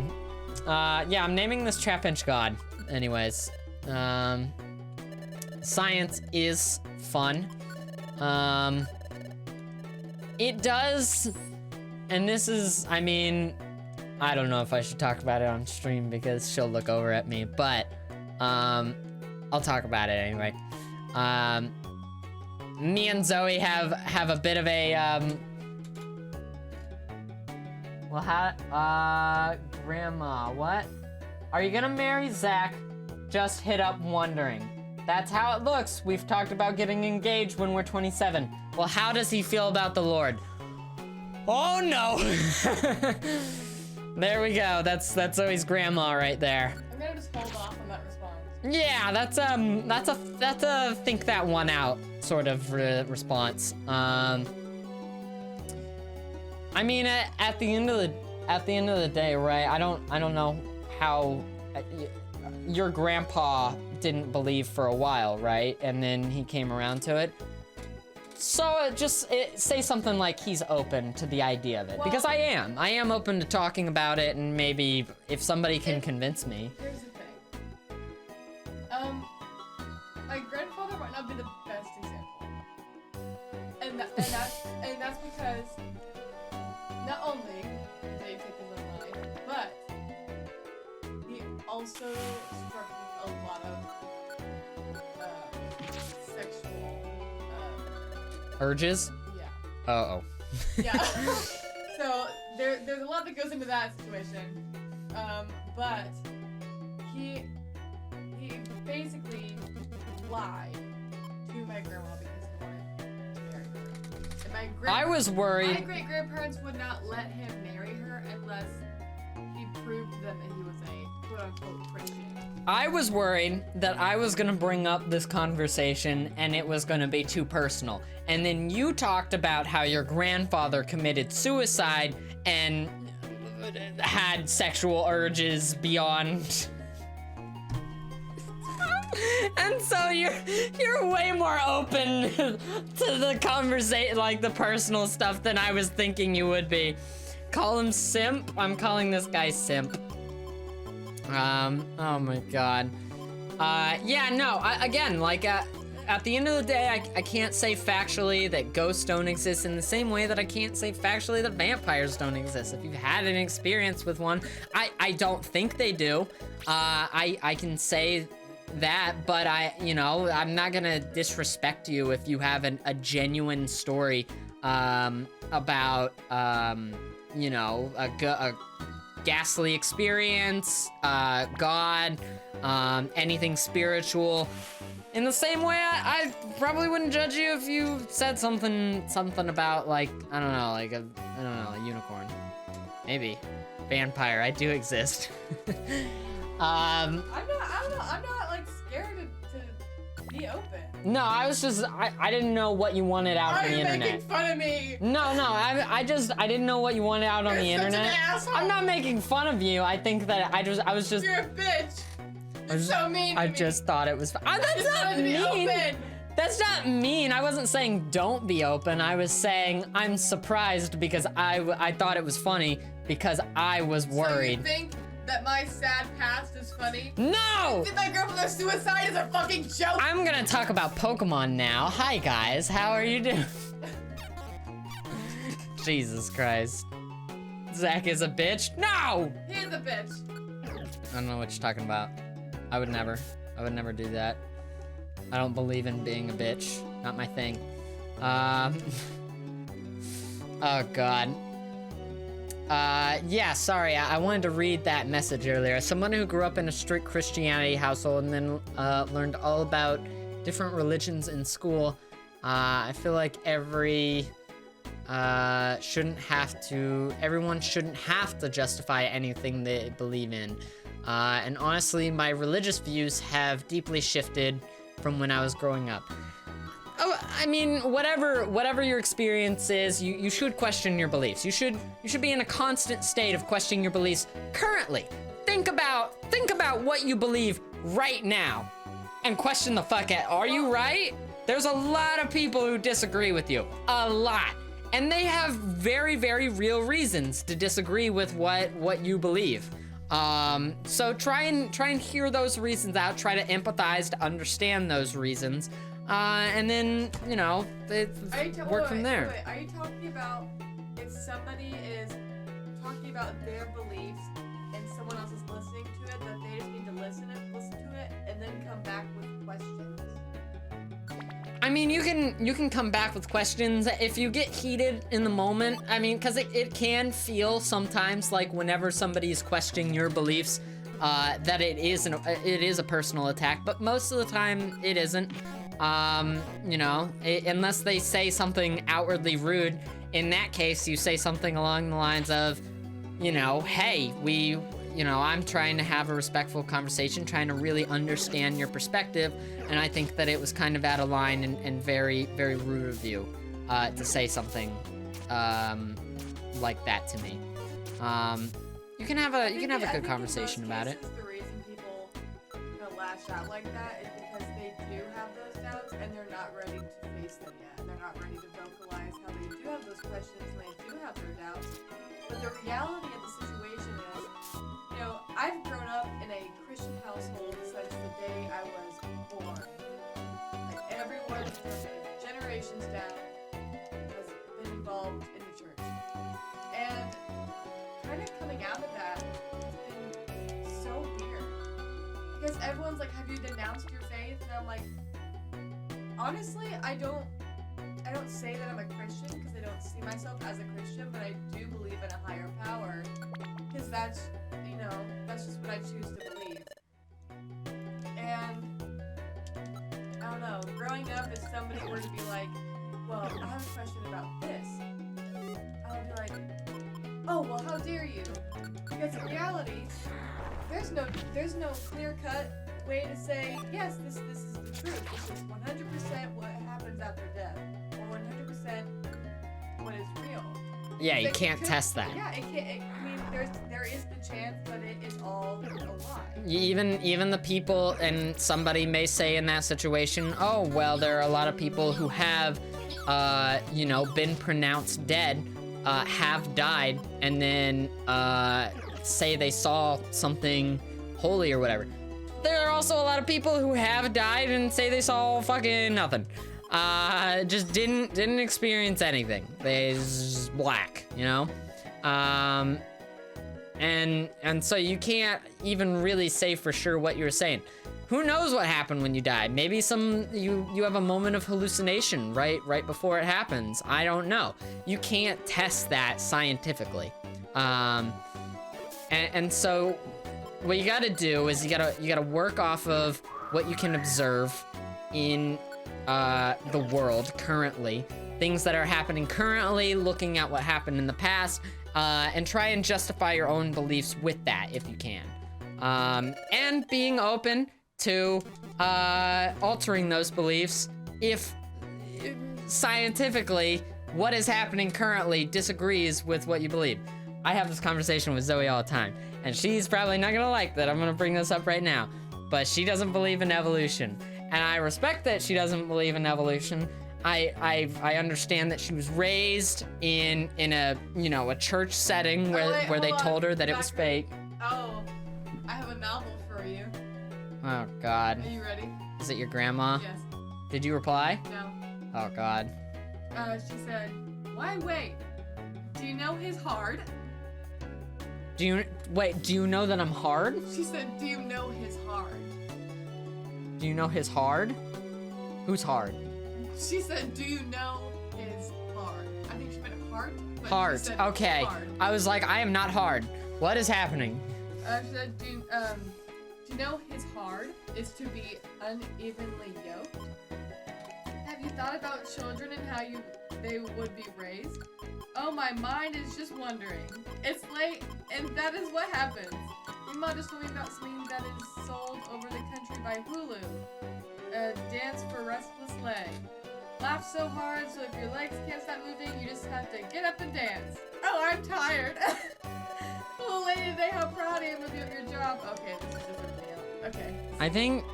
Yeah, I'm naming this Trapinch God. Anyways, science is fun. It does, and this is, I mean, I don't know if I should talk about it on stream because she'll look over at me, but I'll talk about it anyway. Me and Zoe have a bit of a well, Grandma, what? Are you gonna marry Zach? Just hit up wondering. That's how it looks. We've talked about getting engaged when we're 27. Well, how does he feel about the Lord? Oh no! There we go. That's Zoe's grandma right there. I'm gonna just hold off on that response. Yeah, that's a think that one out sort of response. I mean, at the end of the day, right? I don't know how your grandpa didn't believe for a while, right? And then he came around to it. So say something like he's open to the idea of it, well, because I am open to talking about it, and maybe if somebody can convince me. Here's the thing. My grandfather might not be the best example, and that's because not only did he take his own life, but he also struck with a lot of sexual urges. Yeah. Uh-oh. Yeah. So there's a lot that goes into that situation, but he basically lied to my grandma because he wanted to marry her. And I was worried. My great-grandparents would not let him marry her unless he proved to them that he was a quote-unquote Christian. I was worried that I was gonna bring up this conversation and it was gonna be too personal. And then you talked about how your grandfather committed suicide and had sexual urges beyond. And so you're way more open to the conversation, like the personal stuff, than I was thinking you would be. Call him simp? I'm calling this guy simp. Oh my god. Yeah, no, again, like, at the end of the day, I can't say factually that ghosts don't exist in the same way that I can't say factually that vampires don't exist. If you've had an experience with one, I don't think they do. I can say that, but I'm not gonna disrespect you if you have a genuine story, about, a ghastly experience, God, anything spiritual. In the same way, I probably wouldn't judge you if you said something about, like, I don't know, a unicorn. Maybe. Vampire, I do exist. I'm not like scared to be open. No, I was just, I didn't know what you wanted out on the internet. Are you making fun of me? No, I didn't know what you wanted out on the internet. You're such an asshole. I'm not making fun of you. I think that I was just. You're a bitch. You're so mean to me. I just thought it was. That's not mean. That's not mean. I wasn't saying don't be open. I was saying I'm surprised because I thought it was funny because I was worried. So you think that my sad past is funny? No! Did my girlfriend's suicide is a fucking joke? I'm gonna talk about Pokemon now. Hi guys, how are you doing? Jesus Christ. Zach is a bitch? No! He is a bitch. I don't know what you're talking about. I would never do that. I don't believe in being a bitch. Not my thing. Oh God. Yeah, sorry, I wanted to read that message earlier. As someone who grew up in a strict Christianity household and then learned all about different religions in school, I feel like everyone shouldn't have to justify anything they believe in. And honestly, my religious views have deeply shifted from when I was growing up. Oh, I mean, whatever your experience is, you should question your beliefs. You should be in a constant state of questioning your beliefs currently. Think about what you believe right now and question the fuck out. Are you right? There's a lot of people who disagree with you. A lot. And they have very, very real reasons to disagree with what you believe. So try and hear those reasons out, try to empathize to understand those reasons. And then, you know, work from there. Wait. Are you talking about if somebody is talking about their beliefs and someone else is listening to it, that they just need to listen to it and then come back with questions? I mean, you can come back with questions if you get heated in the moment. I mean, because it can feel sometimes like whenever somebody's questioning your beliefs, that it is a personal attack, but most of the time it isn't. You know, unless they say something outwardly rude. In that case, you say something along the lines of, you know, hey, I'm trying to have a respectful conversation, trying to really understand your perspective, and I think that it was kind of out of line and very, very rude of you, to say something, like that to me. You can have a good conversation about it. The reason people lash out like that is because they do have those doubts and they're not ready to face them yet. And they're not ready to vocalize how they do have those questions and they do have their doubts. But the reality of the situation is, you know, I've grown up in a Christian household since the day I was born. Like everyone from generations down has been involved in the church. And kind of coming out of that has been so weird. Because everyone's like, have you denounced your faith? And I'm like, honestly, I don't say that I'm a Christian because I don't see myself as a Christian, but I do believe in a higher power because that's, you know, that's just what I choose to believe. And I don't know, growing up, if somebody were to be like, well, I have a question about this, I would be like, oh, well, how dare you? Because in reality, there's no clear-cut way to say, yes, this is the truth. This is 100% what happens after death, or 100% what is real. Yeah, you can't test that. Yeah, it can't. I mean, there is the chance, but it is all a lie. Even the people, and somebody may say in that situation, oh, well, there are a lot of people who have, you know, been pronounced dead, have died, and then say they saw something holy or whatever. There are also a lot of people who have died and say they saw fucking nothing. Just didn't experience anything. They just black, you know? And so you can't even really say for sure what you were saying. Who knows what happened when you died? Maybe you have a moment of hallucination right before it happens. I don't know. You can't test that scientifically. And so what you gotta do is you gotta work off of what you can observe in the world currently, things that are happening currently, looking at what happened in the past, and try and justify your own beliefs with that if you can. And being open to altering those beliefs if scientifically what is happening currently disagrees with what you believe. I have this conversation with Zoe all the time, and she's probably not gonna like that I'm gonna bring this up right now, but she doesn't believe in evolution. And I respect that she doesn't believe in evolution. I understand that she was raised in a, you know, a church setting where they told her that it was fake. Oh, I have a novel for you. Oh God. Are you ready? Is it your grandma? Yes. Did you reply? No. Oh God. She said, why wait? Do you know his heart? Do you know that I'm hard? She said, do you know his hard? Do you know his hard? Who's hard? She said, do you know his hard? I think she meant heart. But Heart. she said Okay. hard. I was like, I am not hard. What is happening? She said, do you know his hard is to be unevenly yoked? Have you thought about children and how they would be raised? Oh, my mind is just wondering. It's late, and that is what happens. Your mom just told me about something that is sold over the country by Hulu. A dance for restless leg. Laugh so hard, so if your legs can't stop moving, you just have to get up and dance. Oh, I'm tired. Little lady today, how proud I am of you at your job. Okay, this is different video. Okay.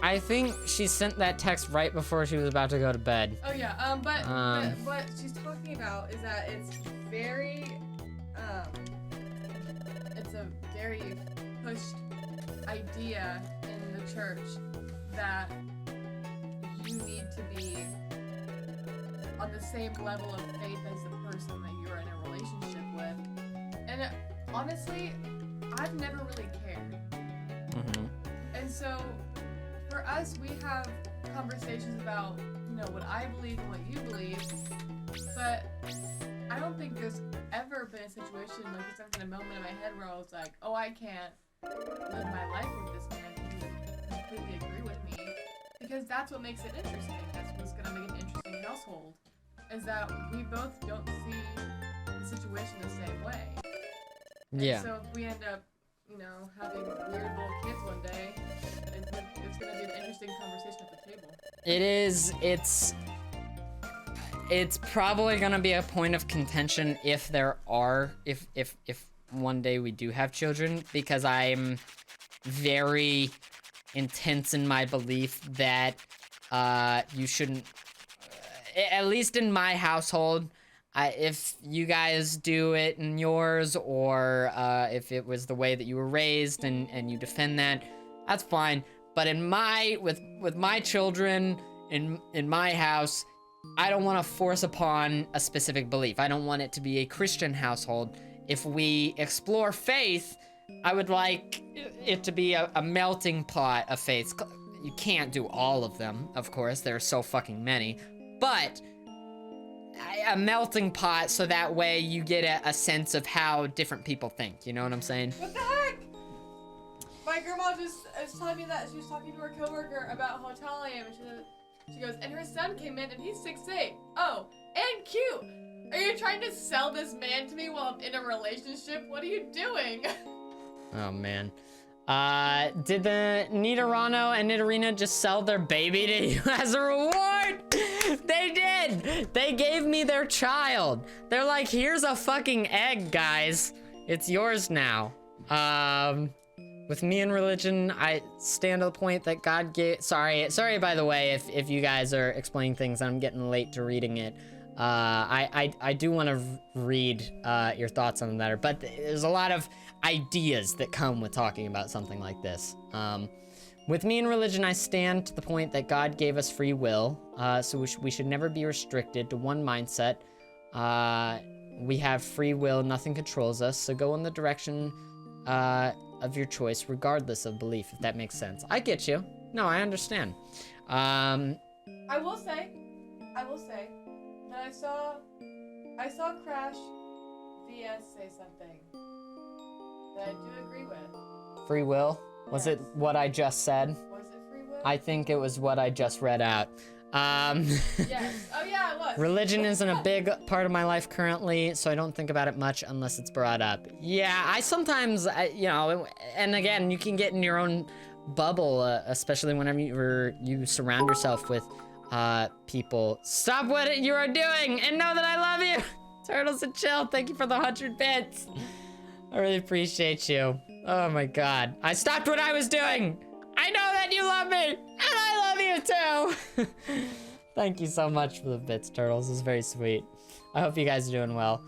I think she sent that text right before she was about to go to bed. Oh yeah, but what she's talking about is that it's very, it's a very pushed idea in the church that you need to be on the same level of faith as the person that you're in a relationship with. And honestly, I've never really cared. Mm-hmm. And so, for us, we have conversations about, what I believe and what you believe, but I don't think there's ever been a situation, like it's been a moment in my head where I was like, oh, I can't live my life with this man who completely agree with me, because that's what makes it interesting. That's what's gonna make an interesting household, is that we both don't see the situation the same way. Yeah. And so if we end up having weird little kids one day, it's gonna be an interesting conversation at the table. It is. It's probably gonna be a point of contention if one day we do have children, because I'm very intense in my belief that you shouldn't, at least in my household, if you guys do it in yours, or if it was the way that you were raised and you defend that, that's fine. But with my children in my house, I don't want to force upon a specific belief. I don't want it to be a Christian household. If we explore faith, I would like it to be a melting pot of faiths. You can't do all of them, of course. There are so fucking many. But a melting pot, so that way you get a sense of how different people think. You know what I'm saying? What the heck? My grandma just is telling me that she was talking to her coworker about how tall I am, and she goes, and her son came in and he's 6'8". Oh, and cute. Are you trying to sell this man to me while I'm in a relationship? What are you doing? Oh man. Did the Nidorano and Nidorina just sell their baby to you as a reward? They did! They gave me their child. They're like, here's a fucking egg, guys. It's yours now. With me and religion, I stand to the point that God gave... Sorry, by the way, if you guys are explaining things and I'm getting late to reading it. I do want to read your thoughts on the matter, but there's a lot of ideas that come with talking about something like this. With me and religion, I stand to the point that God gave us free will, so we should never be restricted to one mindset. We have free will, nothing controls us, so go in the direction of your choice, regardless of belief, if that makes sense. I get you. No, I understand. I will say that I saw Crash VS say something that I do agree with. Free will? Was it what I just said? Was it free will? I think it was what I just read out. Yes. Oh yeah, it was. Religion isn't a big part of my life currently, so I don't think about it much unless it's brought up. Yeah, I sometimes, and again, you can get in your own bubble, especially whenever you surround yourself with people. Stop what you are doing and know that I love you. Turtles and Chill, thank you for the 100 bits. I really appreciate you. Oh my god. I stopped what I was doing. I know that you love me, and I love you too. Thank you so much for the bits, Turtles. It's very sweet. I hope you guys are doing well.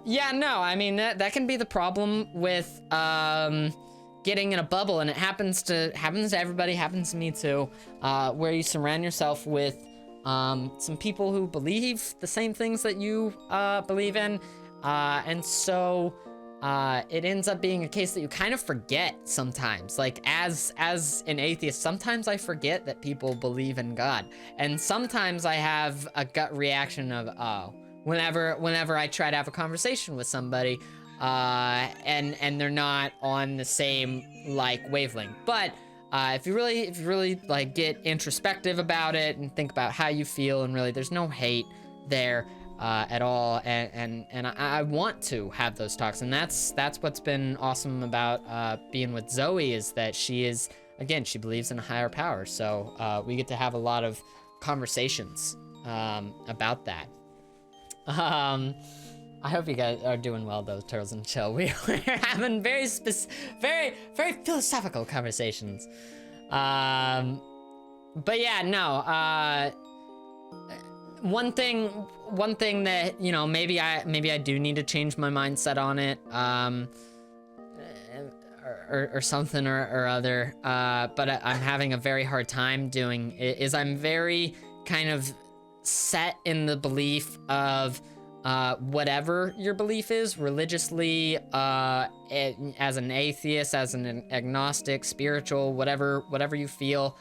Yeah, no, I mean, that can be the problem with getting in a bubble, and it happens to everybody, happens to me too, where you surround yourself with some people who believe the same things that you believe in, and so it ends up being a case that you kind of forget sometimes. Like, as an atheist, sometimes I forget that people believe in God. And sometimes I have a gut reaction of, oh, whenever I try to have a conversation with somebody, and they're not on the same, like, wavelength. But, if you really, like, get introspective about it and think about how you feel, and really, there's no hate there, at all, and I want to have those talks, and that's what's been awesome about being with Zoe, is that she believes in a higher power, so we get to have a lot of conversations about that. I hope you guys are doing well, though, Turtles and Chill. We're having very philosophical conversations. But yeah, no. One thing that, you know, maybe I do need to change my mindset on it, or something or other, but I'm having a very hard time doing, is I'm very kind of set in the belief of, whatever your belief is, religiously, as an atheist, as an agnostic, spiritual, whatever you feel,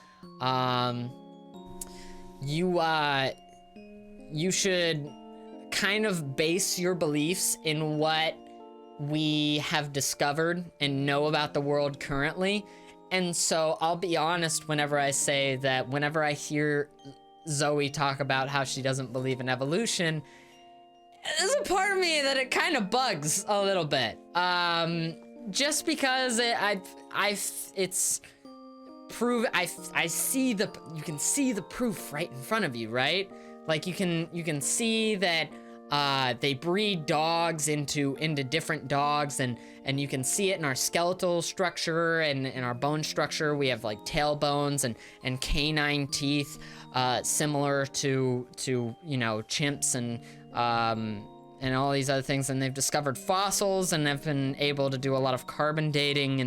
you should kind of base your beliefs in what we have discovered and know about the world currently. And so I'll be honest whenever I say that whenever I hear Zoe talk about how she doesn't believe in evolution, there's a part of me that it kind of bugs a little bit. Just because I see you can see the proof right in front of you, right? Like, you can see that they breed dogs into different dogs, and you can see it in our skeletal structure and in our bone structure. We have, like, tailbones and canine teeth, similar to you know, chimps and all these other things. And they've discovered fossils, and have been able to do a lot of carbon dating,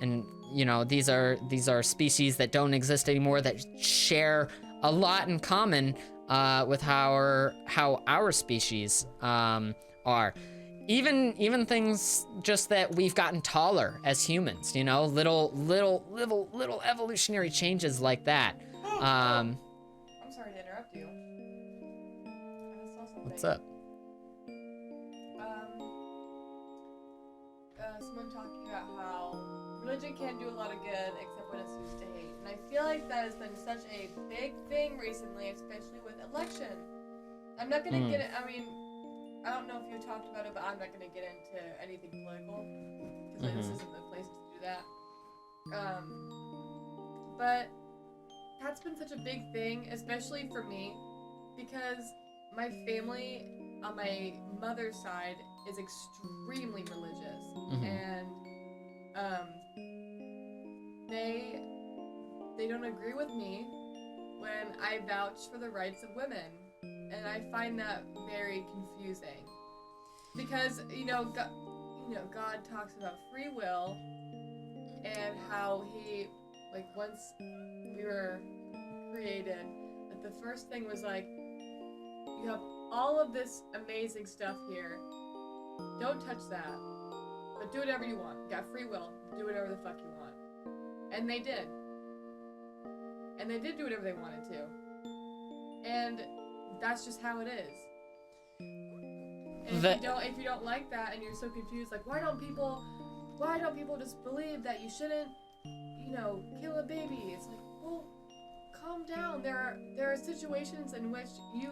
and you know, these are species that don't exist anymore, that share a lot in common with how our species are. Even things just that we've gotten taller as humans, you know, little evolutionary changes like that. I'm sorry to interrupt you. I saw something. What's up? Someone talking about how religion can do a lot of good except when it's used to hate. And I feel like that has been such a big thing recently, especially with election. I'm not gonna get it. I mean, I don't know if you talked about it, but I'm not gonna get into anything political because this isn't the place to do that. But that's been such a big thing, especially for me, because my family on my mother's side is extremely religious, and they don't agree with me when I vouch for the rights of women, and I find that very confusing, because God talks about free will and how he, like, once we were created, like, the first thing was like, you have all of this amazing stuff here, don't touch that, but do whatever you want. You got free will, do whatever the fuck you want. And they did. And they did do whatever they wanted to. And that's just how it is. And if you don't like that, and you're so confused, like, why don't people just believe that you shouldn't, kill a baby? It's like, well, calm down. There are situations in which you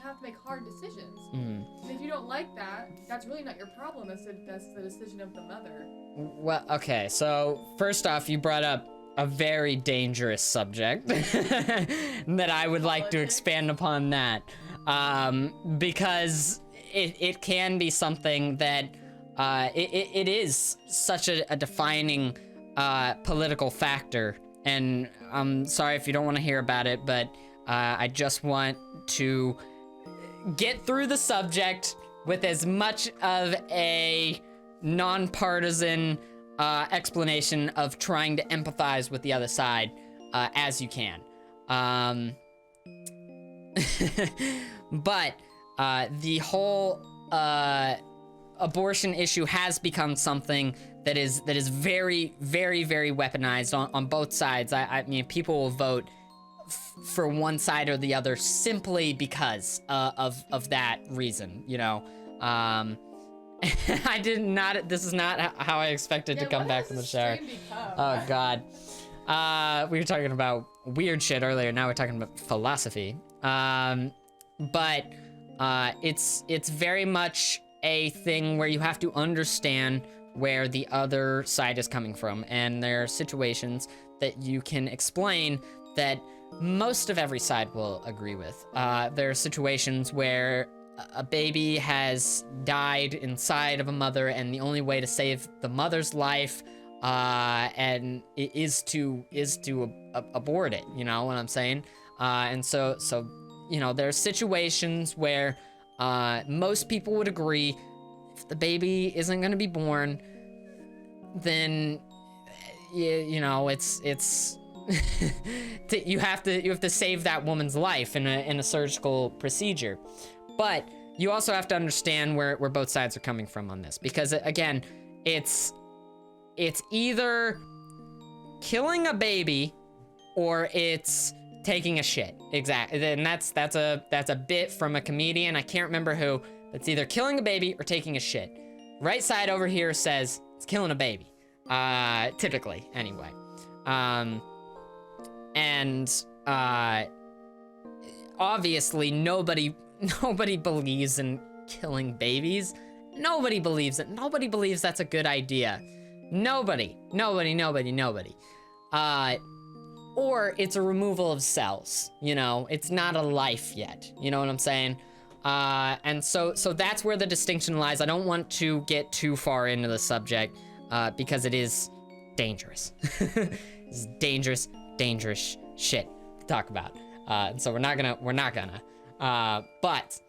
have to make hard decisions. And if you don't like that, that's really not your problem. That's the decision of the mother. Well, okay, so first off, you brought up a very dangerous subject that I would like to expand upon that, because it can be something that it is such a defining political factor. And I'm sorry if you don't want to hear about it, but I just want to get through the subject with as much of a nonpartisan explanation of trying to empathize with the other side as you can. But the whole abortion issue has become something that is very, very, very weaponized on both sides. I mean, people will vote for one side or the other simply because of that reason, you know. I did not. This is not how I expected to come back from the shower. Oh God. We were talking about weird shit earlier. Now we're talking about philosophy. But it's very much a thing where you have to understand where the other side is coming from, and there are situations that you can explain that most of every side will agree with. There are situations where a baby has died inside of a mother, and the only way to save the mother's life and is to abort it. You know what I'm saying? And so you know, there are situations where most people would agree if the baby isn't going to be born, then you know it's you have to save that woman's life in a surgical procedure. But you also have to understand where both sides are coming from on this, because again, it's either killing a baby or it's taking a shit. Exactly. And that's a bit from a comedian, I can't remember who. It's either killing a baby or taking a shit. Right side over here says it's killing a baby. Typically, anyway. Obviously nobody believes in killing babies. Nobody believes it. Nobody believes that's a good idea. Nobody. Or it's a removal of cells, you know, it's not a life yet, you know what I'm saying? And so that's where the distinction lies. I don't want to get too far into the subject, because it is dangerous. It's dangerous shit to talk about. And so we're not gonna. But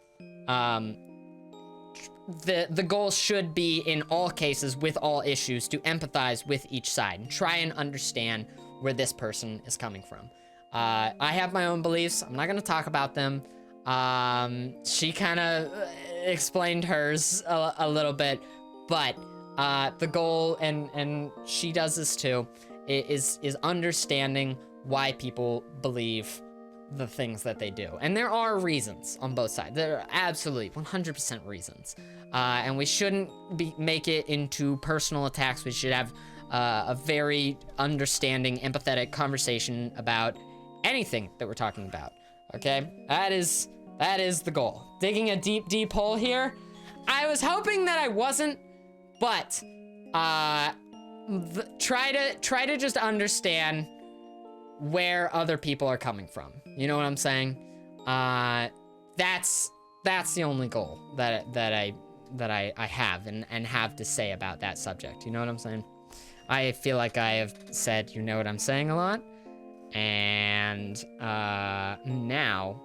the goal should be, in all cases, with all issues, to empathize with each side and try and understand where this person is coming from. I have my own beliefs. I'm not gonna talk about them. She kind of explained hers a little bit, but the goal, and she does this too, is understanding why people believe the things that they do. And there are reasons on both sides. There are absolutely 100% reasons. And we shouldn't make it into personal attacks. We should have a very understanding, empathetic conversation about anything that we're talking about. Okay? That is the goal. Digging a deep hole here. I was hoping that I wasn't, but try to just understand where other people are coming from. You know what I'm saying? That's the only goal that I have and have to say about that subject. You know what I'm saying? I feel like I have said you know what I'm saying a lot, and now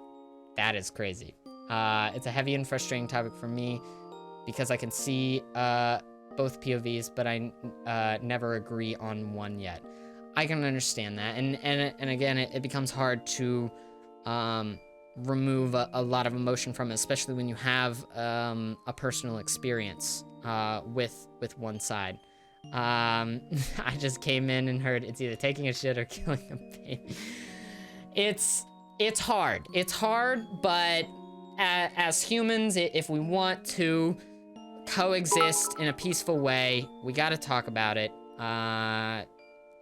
that is crazy. It's a heavy and frustrating topic for me because I can see both POVs, but I never agree on one yet. I can understand that, and again, it becomes hard to remove a lot of emotion from it, especially when you have a personal experience with one side. I just came in and heard it's either taking a shit or killing a baby. It's hard. It's hard, but as humans, if we want to coexist in a peaceful way, we got to talk about it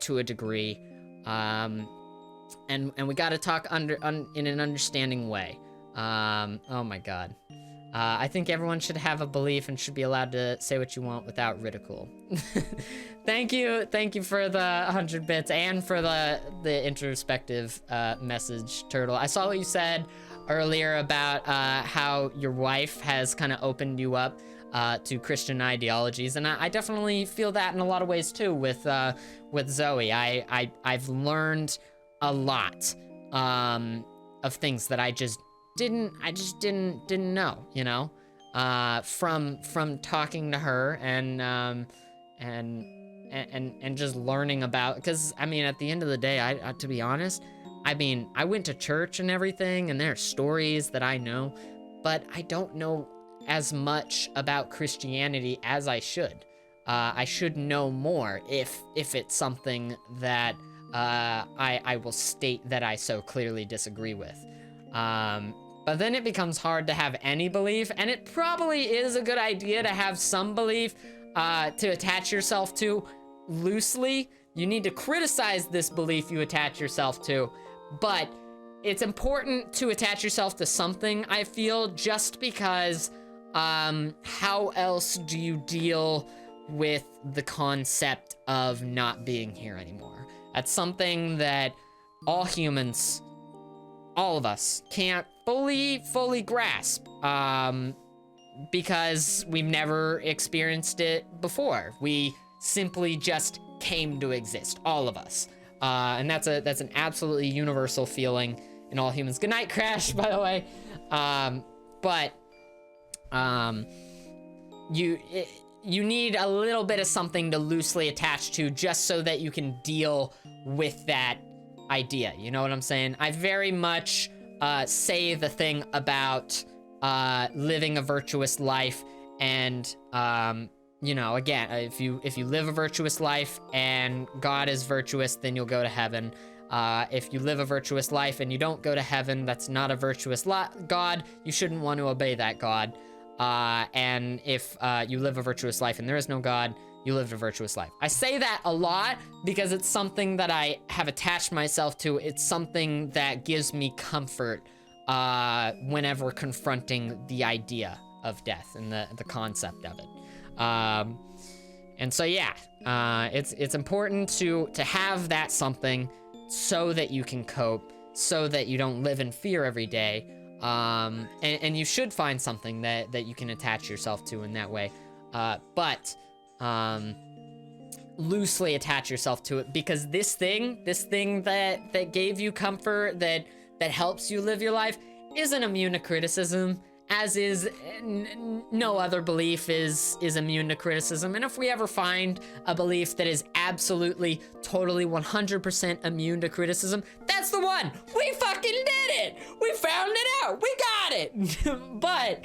to a degree, and we got to talk in an understanding way. Oh my God. I think everyone should have a belief and should be allowed to say what you want without ridicule. Thank you for the 100 bits and for the introspective message, Turtle. I saw what you said earlier about how your wife has kind of opened you up to Christian ideologies, and I definitely feel that in a lot of ways too with Zoe. I've learned a lot of things that I just didn't know, you know, from talking to her and just learning about, because I mean, at the end of the day, I to be honest, I mean, I went to church and everything, and there are stories that I know, but I don't know as much about Christianity as I should. I should know more if it's something that I will state that I so clearly disagree with. But then it becomes hard to have any belief, and it probably is a good idea to have some belief to attach yourself to loosely. You need to criticize this belief you attach yourself to, but it's important to attach yourself to something, I feel, just because how else do you deal with the concept of not being here anymore? That's something that all humans, all of us, can't fully grasp because we've never experienced it before. We simply just came to exist, all of us. And that's an absolutely universal feeling in all humans. Good night, Crash, by the way. You need a little bit of something to loosely attach to just so that you can deal with that idea. You know what I'm saying? I very much say the thing about living a virtuous life, and you know, again, if you live a virtuous life and God is virtuous, then you'll go to heaven. If you live a virtuous life and you don't go to heaven, that's not a virtuous God. You shouldn't want to obey that God. And if you live a virtuous life and there is no God, you lived a virtuous life. I say that a lot because it's something that I have attached myself to. It's something that gives me comfort whenever confronting the idea of death and the concept of it. And so yeah, it's important to have that something so that you can cope, so that you don't live in fear every day. And you should find something that you can attach yourself to in that way. But loosely attach yourself to it, because this thing that gave you comfort, that helps you live your life, isn't immune to criticism, as is no other belief is immune to criticism. And if we ever find a belief that is absolutely, totally, 100% immune to criticism, that's the one. We fucking did it. We found it out. We got it. But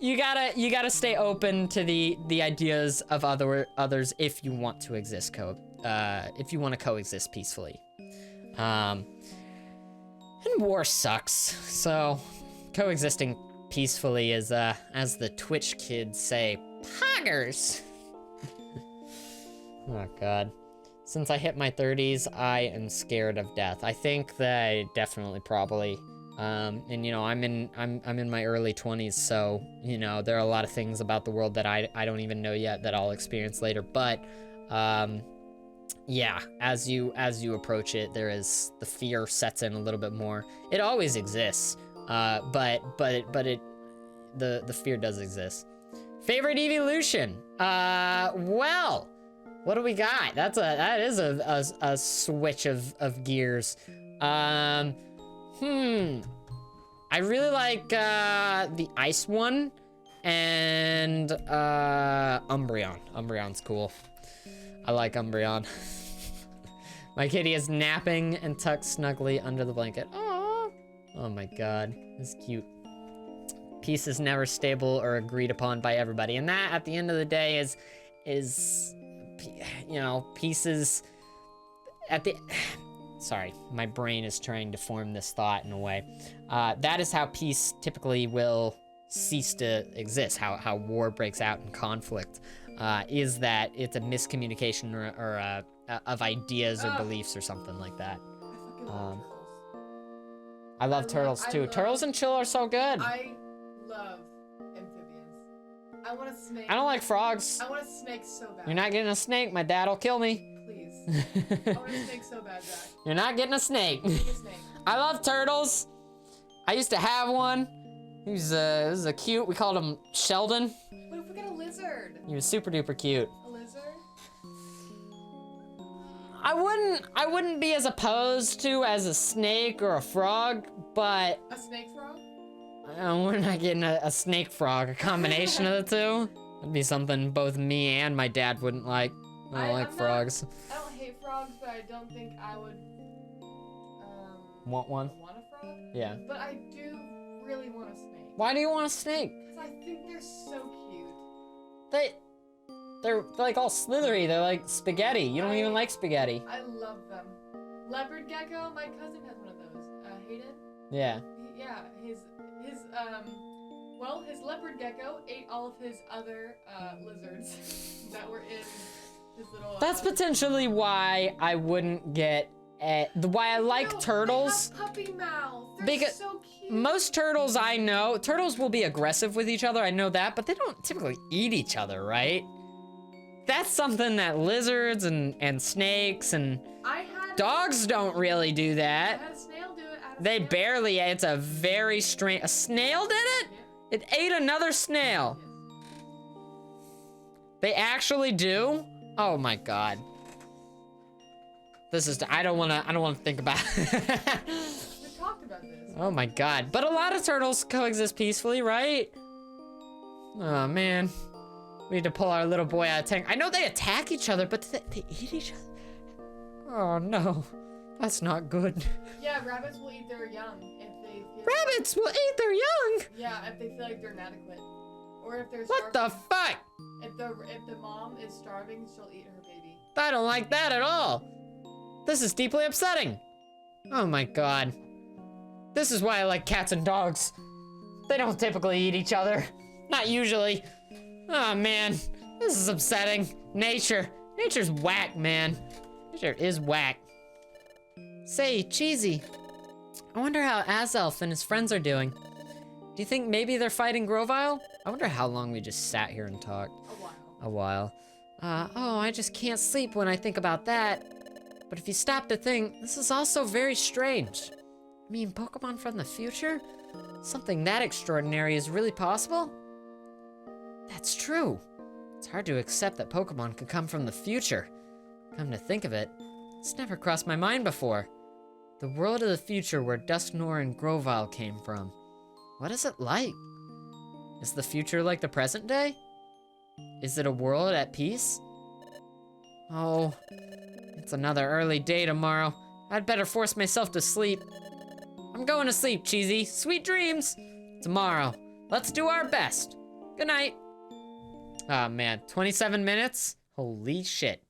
you gotta stay open to the ideas of others if you want to exist if you want to coexist peacefully. And war sucks, so coexisting peacefully is, as the Twitch kids say, poggers. Oh God. Since I hit my 30s, I am scared of death. I think that I definitely probably, and you know, I'm in my early 20s, so you know, there are a lot of things about the world that I don't even know yet that I'll experience later. But yeah, as you approach it, the fear sets in a little bit more. It always exists. But the fear does exist. Favorite evolution? Well, what do we got? That is a switch of gears. I really like the ice one, and Umbreon. Umbreon's cool. I like Umbreon. My kitty is napping and tucked snugly under the blanket. Oh my God, it's cute. Peace is never stable or agreed upon by everybody, and that, at the end of the day, is you know, peace is at the. Sorry, my brain is trying to form this thought in a way. That is how peace typically will cease to exist. How war breaks out in conflict is that it's a miscommunication or of ideas or beliefs or something like that. I love turtles too. Turtles and Chill are so good. I love amphibians. I want a snake. I don't like frogs. I want a snake so bad. You're not getting a snake. My dad will kill me. Please. I want a snake so bad, Jack. You're not getting a snake. Give me a snake. I love turtles. I used to have one. He was a cute. We called him Sheldon. What if we get a lizard? He was super duper cute. A lizard? I wouldn't be as opposed to as a snake or a frog, but A snake frog? we're not getting a snake frog. A combination of the two. That'd be something both me and my dad wouldn't like. I don't like frogs. I don't hate frogs, but I don't think I would Want one? want a frog. Yeah. But I do really want a snake. Why do you want a snake? Because I think they're so cute. They're like all slithery. They're like spaghetti. You don't even like spaghetti. I love them. Leopard gecko. My cousin has one of those. Hayden. Yeah. Yeah. His leopard gecko ate all of his other lizards that were in his little. That's potentially why I wouldn't get. Why I like turtles. They have puppy mouths. They're Because so cute. most turtles I know, turtles will be aggressive with each other. I know that, but they don't typically eat each other, right? That's something that lizards and snakes and dogs don't really do that. I had a snail do it. They barely. It's a very strange. A snail did it? Yeah. It ate another snail. Yes. They actually do? Oh my god. This is. I don't wanna think about it. We talked about this. Oh my god. But a lot of turtles coexist peacefully, right? Oh man. We need to pull our little boy out of tank. I know they attack each other, but they eat each other. Oh no. That's not good. Yeah, rabbits will eat their young if they feel Rabbits will eat their young! Yeah, if they feel like they're inadequate. Or if they're What the fuck? If the mom is starving, she'll eat her baby. I don't like that at all. This is deeply upsetting. Oh my god. This is why I like cats and dogs. They don't typically eat each other. Not usually. Oh man, this is upsetting. Nature's whack, man. Nature is whack. Say, Cheesy, I wonder how Azelf and his friends are doing. Do you think maybe they're fighting Grovile? I wonder how long we just sat here and talked. A while. Oh, I just can't sleep when I think about that. But if you stop to think, this is also very strange. I mean, Pokemon from the future? Something that extraordinary is really possible? That's true. It's hard to accept that Pokemon could come from the future. Come to think of it, it's never crossed my mind before. The world of the future where Dusknoir and Grovile came from. What is it like? Is the future like the present day? Is it a world at peace? Oh, it's another early day tomorrow. I'd better force myself to sleep. I'm going to sleep, Cheesy. Sweet dreams. Tomorrow. Let's do our best. Good night. Oh man, 27 minutes? Holy shit.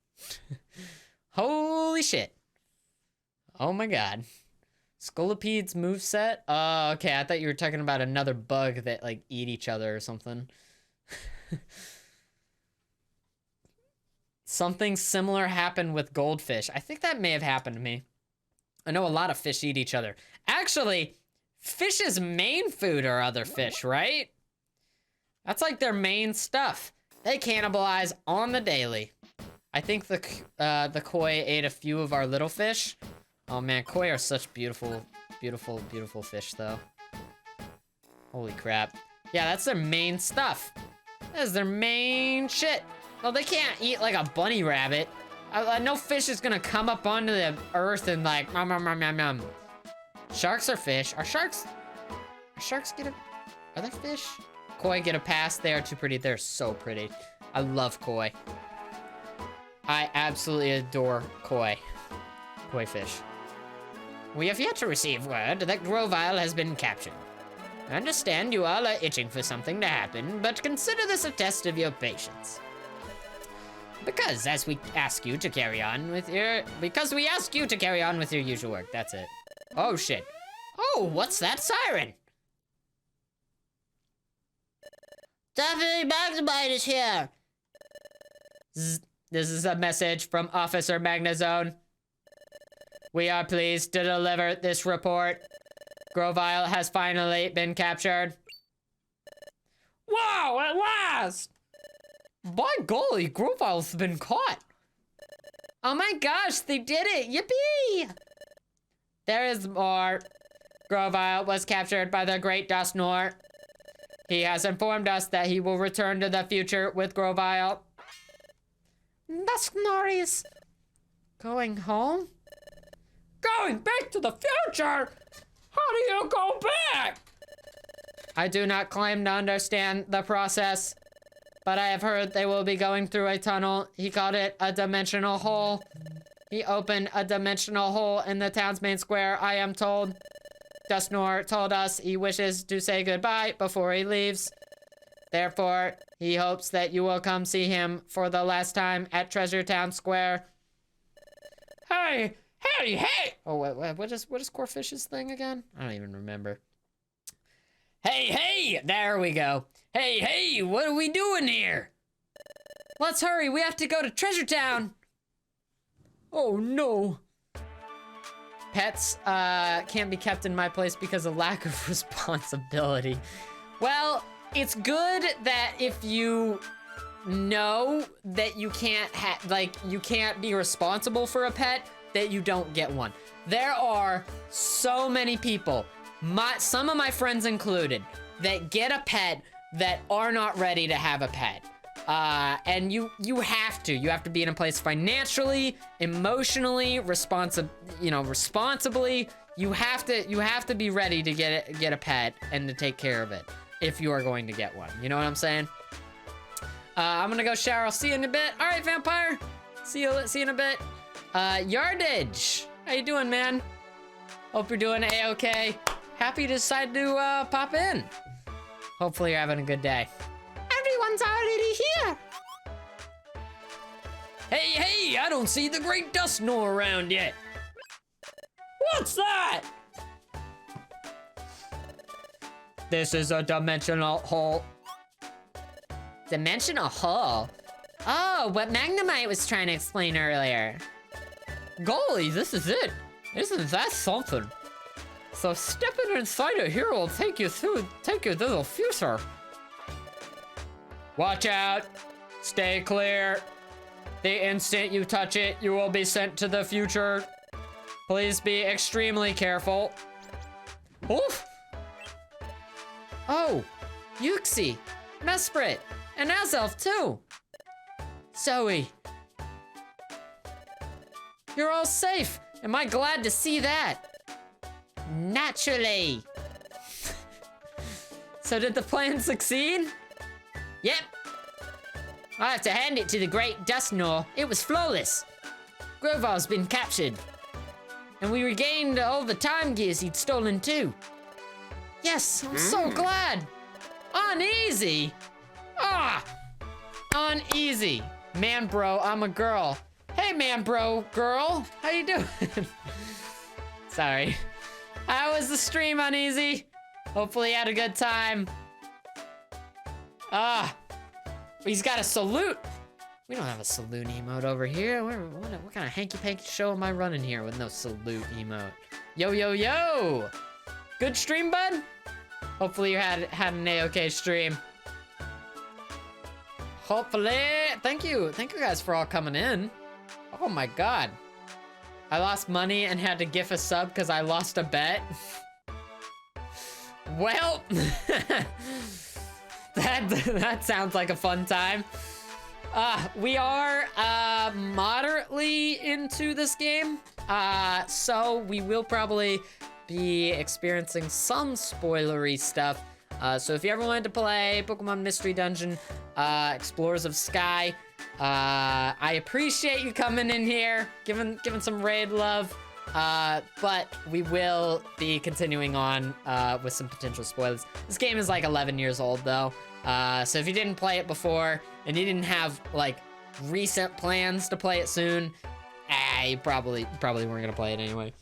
Holy shit. Oh my god. Scolopede's moveset? Oh, okay, I thought you were talking about another bug that like eat each other or something. Something similar happened with goldfish. I think that may have happened to me. I know a lot of fish eat each other. Actually, fish's main food are other fish, right? That's like their main stuff. They cannibalize on the daily. I think the koi ate a few of our little fish. Oh man, koi are such beautiful, beautiful, beautiful fish though. Holy crap. Yeah, that's their main stuff. That is their main shit. Well, they can't eat like a bunny rabbit. No fish is gonna come up onto the earth and like, nom, nom, nom, nom, nom. Sharks are fish. Are sharks get a, are they fish? Koi get a pass. They are too pretty. They're so pretty. I love koi. I absolutely adore koi. Koi fish. We have yet to receive word that Grovile has been captured. I understand you all are itching for something to happen, but consider this a test of your patience. Because we ask you to carry on with your usual work. That's it. Oh shit. Oh, what's that siren? Deputy Magnamite is here. This is a message from Officer Magnazone. We are pleased to deliver this report. Grovile has finally been captured. Wow, at last! By golly, Grovile's been caught. Oh my gosh, they did it! Yippee! There is more. Grovile was captured by the Great Dusknoir. He has informed us that he will return to the future with Grovile. Dusknoir is going home? Going back to the future? How do you go back? I do not claim to understand the process, but I have heard they will be going through a tunnel. He called it a dimensional hole. He opened a dimensional hole in the town's main square, I am told. Dustnor told us he wishes to say goodbye before he leaves. Therefore, he hopes that you will come see him for the last time at Treasure Town Square. Hey! Oh, what is Corfish's thing again? I don't even remember. Hey! There we go. Hey, what are we doing here? Let's hurry, we have to go to Treasure Town. Oh no. Pets can't be kept in my place because of lack of responsibility. Well, it's good that if you know that you can't you can't be responsible for a pet, that you don't get one. There are so many people, some of my friends included, that get a pet that are not ready to have a pet. And you have to be in a place financially, emotionally, responsibly. You have to be ready to get a pet and to take care of it if you are going to get one. You know what I'm saying? I'm gonna go shower. I'll see you in a bit. All right, vampire. See you in a bit. Yardage. How you doing, man? Hope you're doing A-okay. Happy you decided to pop in. Hopefully you're having a good day. Everyone's already here. Hey, I don't see the Great Dustnor around yet. What's that? This is a dimensional hole. Dimensional hole? Oh, what Magnemite was trying to explain earlier. Golly, this is it. Isn't that something? So stepping inside it here will take you to the future. Watch out. Stay clear. The instant you touch it, you will be sent to the future. Please be extremely careful. Oof. Oh, Yuxi, Mesprit, and Azelf too. Zoe. You're all safe. Am I glad to see that? Naturally. So did the plan succeed? Yep. I have to hand it to the Great Dustnor. It was flawless. Grovar's been captured. And we regained all the time gears he'd stolen too. Yes, I'm so glad. Uneasy. Uneasy. Man bro, I'm a girl. Hey man bro, girl. How you doing? Sorry. How was the stream, Uneasy? Hopefully you had a good time. He's got a salute. We don't have a salute emote over here. What kind of hanky-panky show am I running here with no salute emote? Yo. Good stream, bud? Hopefully you had an A-okay stream. Hopefully. Thank you guys for all coming in. Oh my God. I lost money and had to gif a sub because I lost a bet. Well, that sounds like a fun time. We are moderately into this game, so we will probably be experiencing some spoilery stuff. So if you ever wanted to play Pokemon Mystery Dungeon, Explorers of Sky, I appreciate you coming in here, giving some raid love. But we will be continuing on with some potential spoilers. This game is like 11 years old though. So if you didn't play it before and you didn't have like recent plans to play it soon, you probably weren't gonna play it anyway.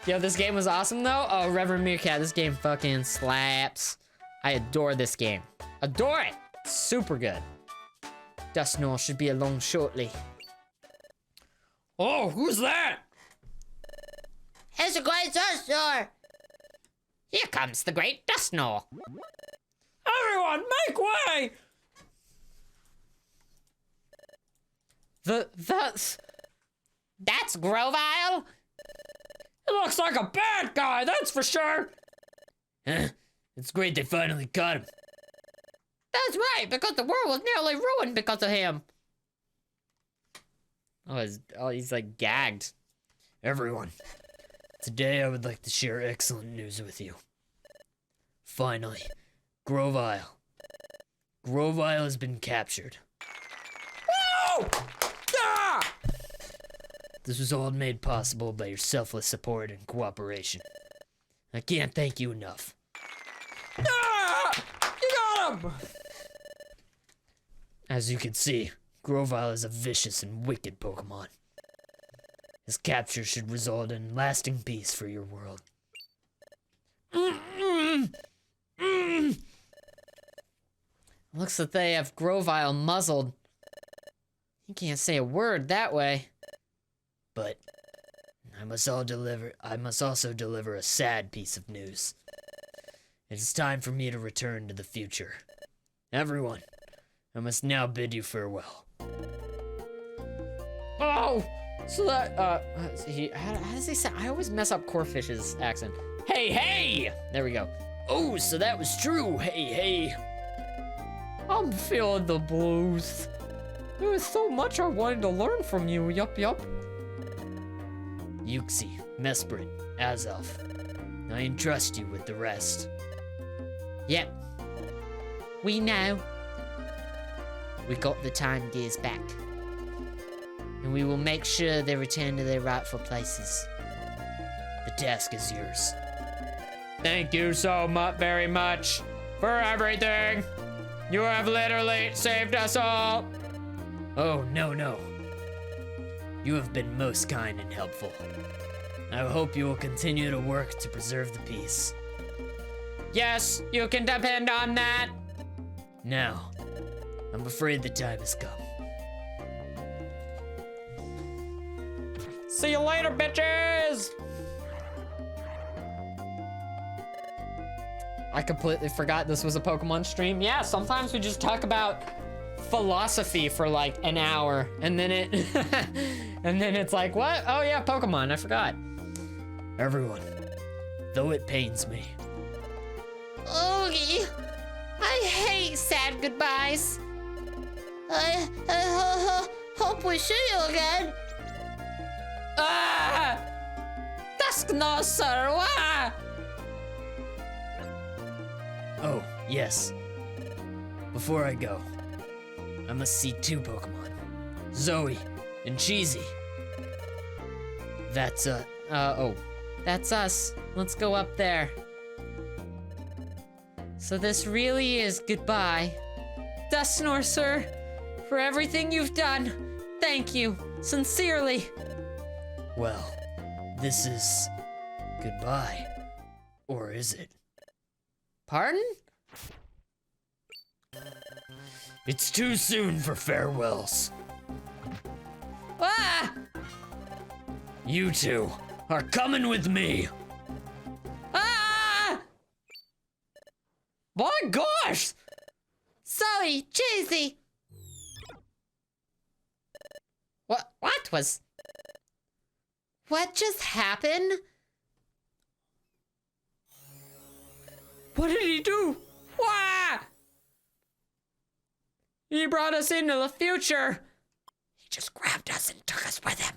Yo, this game was awesome though. Oh, Reverend Meerkat, this game fucking slaps. I adore this game. Adore it. Super good. Dustnor should be along shortly. Oh, who's that? It's the Great Dustnor. Here comes the Great Dustnor. Everyone, make way! That's Grovile? It looks like a bad guy, that's for sure. Huh? It's great they finally caught him. That's right, because the world was nearly ruined because of him. Oh, he's like gagged. Everyone, today I would like to share excellent news with you. Finally, Grovile. Grovile has been captured. Whoa! Ah! This was all made possible by your selfless support and cooperation. I can't thank you enough. Ah! You got him! As you can see, Grovyle is a vicious and wicked Pokemon. His capture should result in lasting peace for your world. Looks like they have Grovyle muzzled. He can't say a word that way. But I must also deliver a sad piece of news. It is time for me to return to the future. Everyone, I must now bid you farewell. Oh! So that, how does he say? I always mess up Corfish's accent. Hey, hey! There we go. Oh, so that was true. Hey, hey. I'm feeling the blues. There was so much I wanted to learn from you, yup. Yuxi, Mesprit, Azelf. I entrust you with the rest. Yep. We know. We got the time gears back. And we will make sure they return to their rightful places. The task is yours. Thank you so very much for everything. You have literally saved us all. Oh, no. You have been most kind and helpful. I hope you will continue to work to preserve the peace. Yes, you can depend on that. Now, I'm afraid the time has come. See you later, bitches! I completely forgot this was a Pokemon stream. Yeah, sometimes we just talk about philosophy for like an hour, and then it's like, what? Oh yeah, Pokemon, I forgot. Everyone, though it pains me. Oogie, I hate sad goodbyes. I hope we see you again. Ah! Taskmaster, wah! Oh, yes. Before I go, I must see two Pokemon. Zoe and Cheesy. That's, that's us. Let's go up there. So this really is goodbye. Dustnor, sir, for everything you've done. Thank you, sincerely. Well, this is goodbye. Or is it? Pardon? It's too soon for farewells. Ah! You two are coming with me. Ah! My gosh! Sorry, Cheesy. What just happened? What did he do? Wah! He brought us into the future. He just grabbed us and took us with him.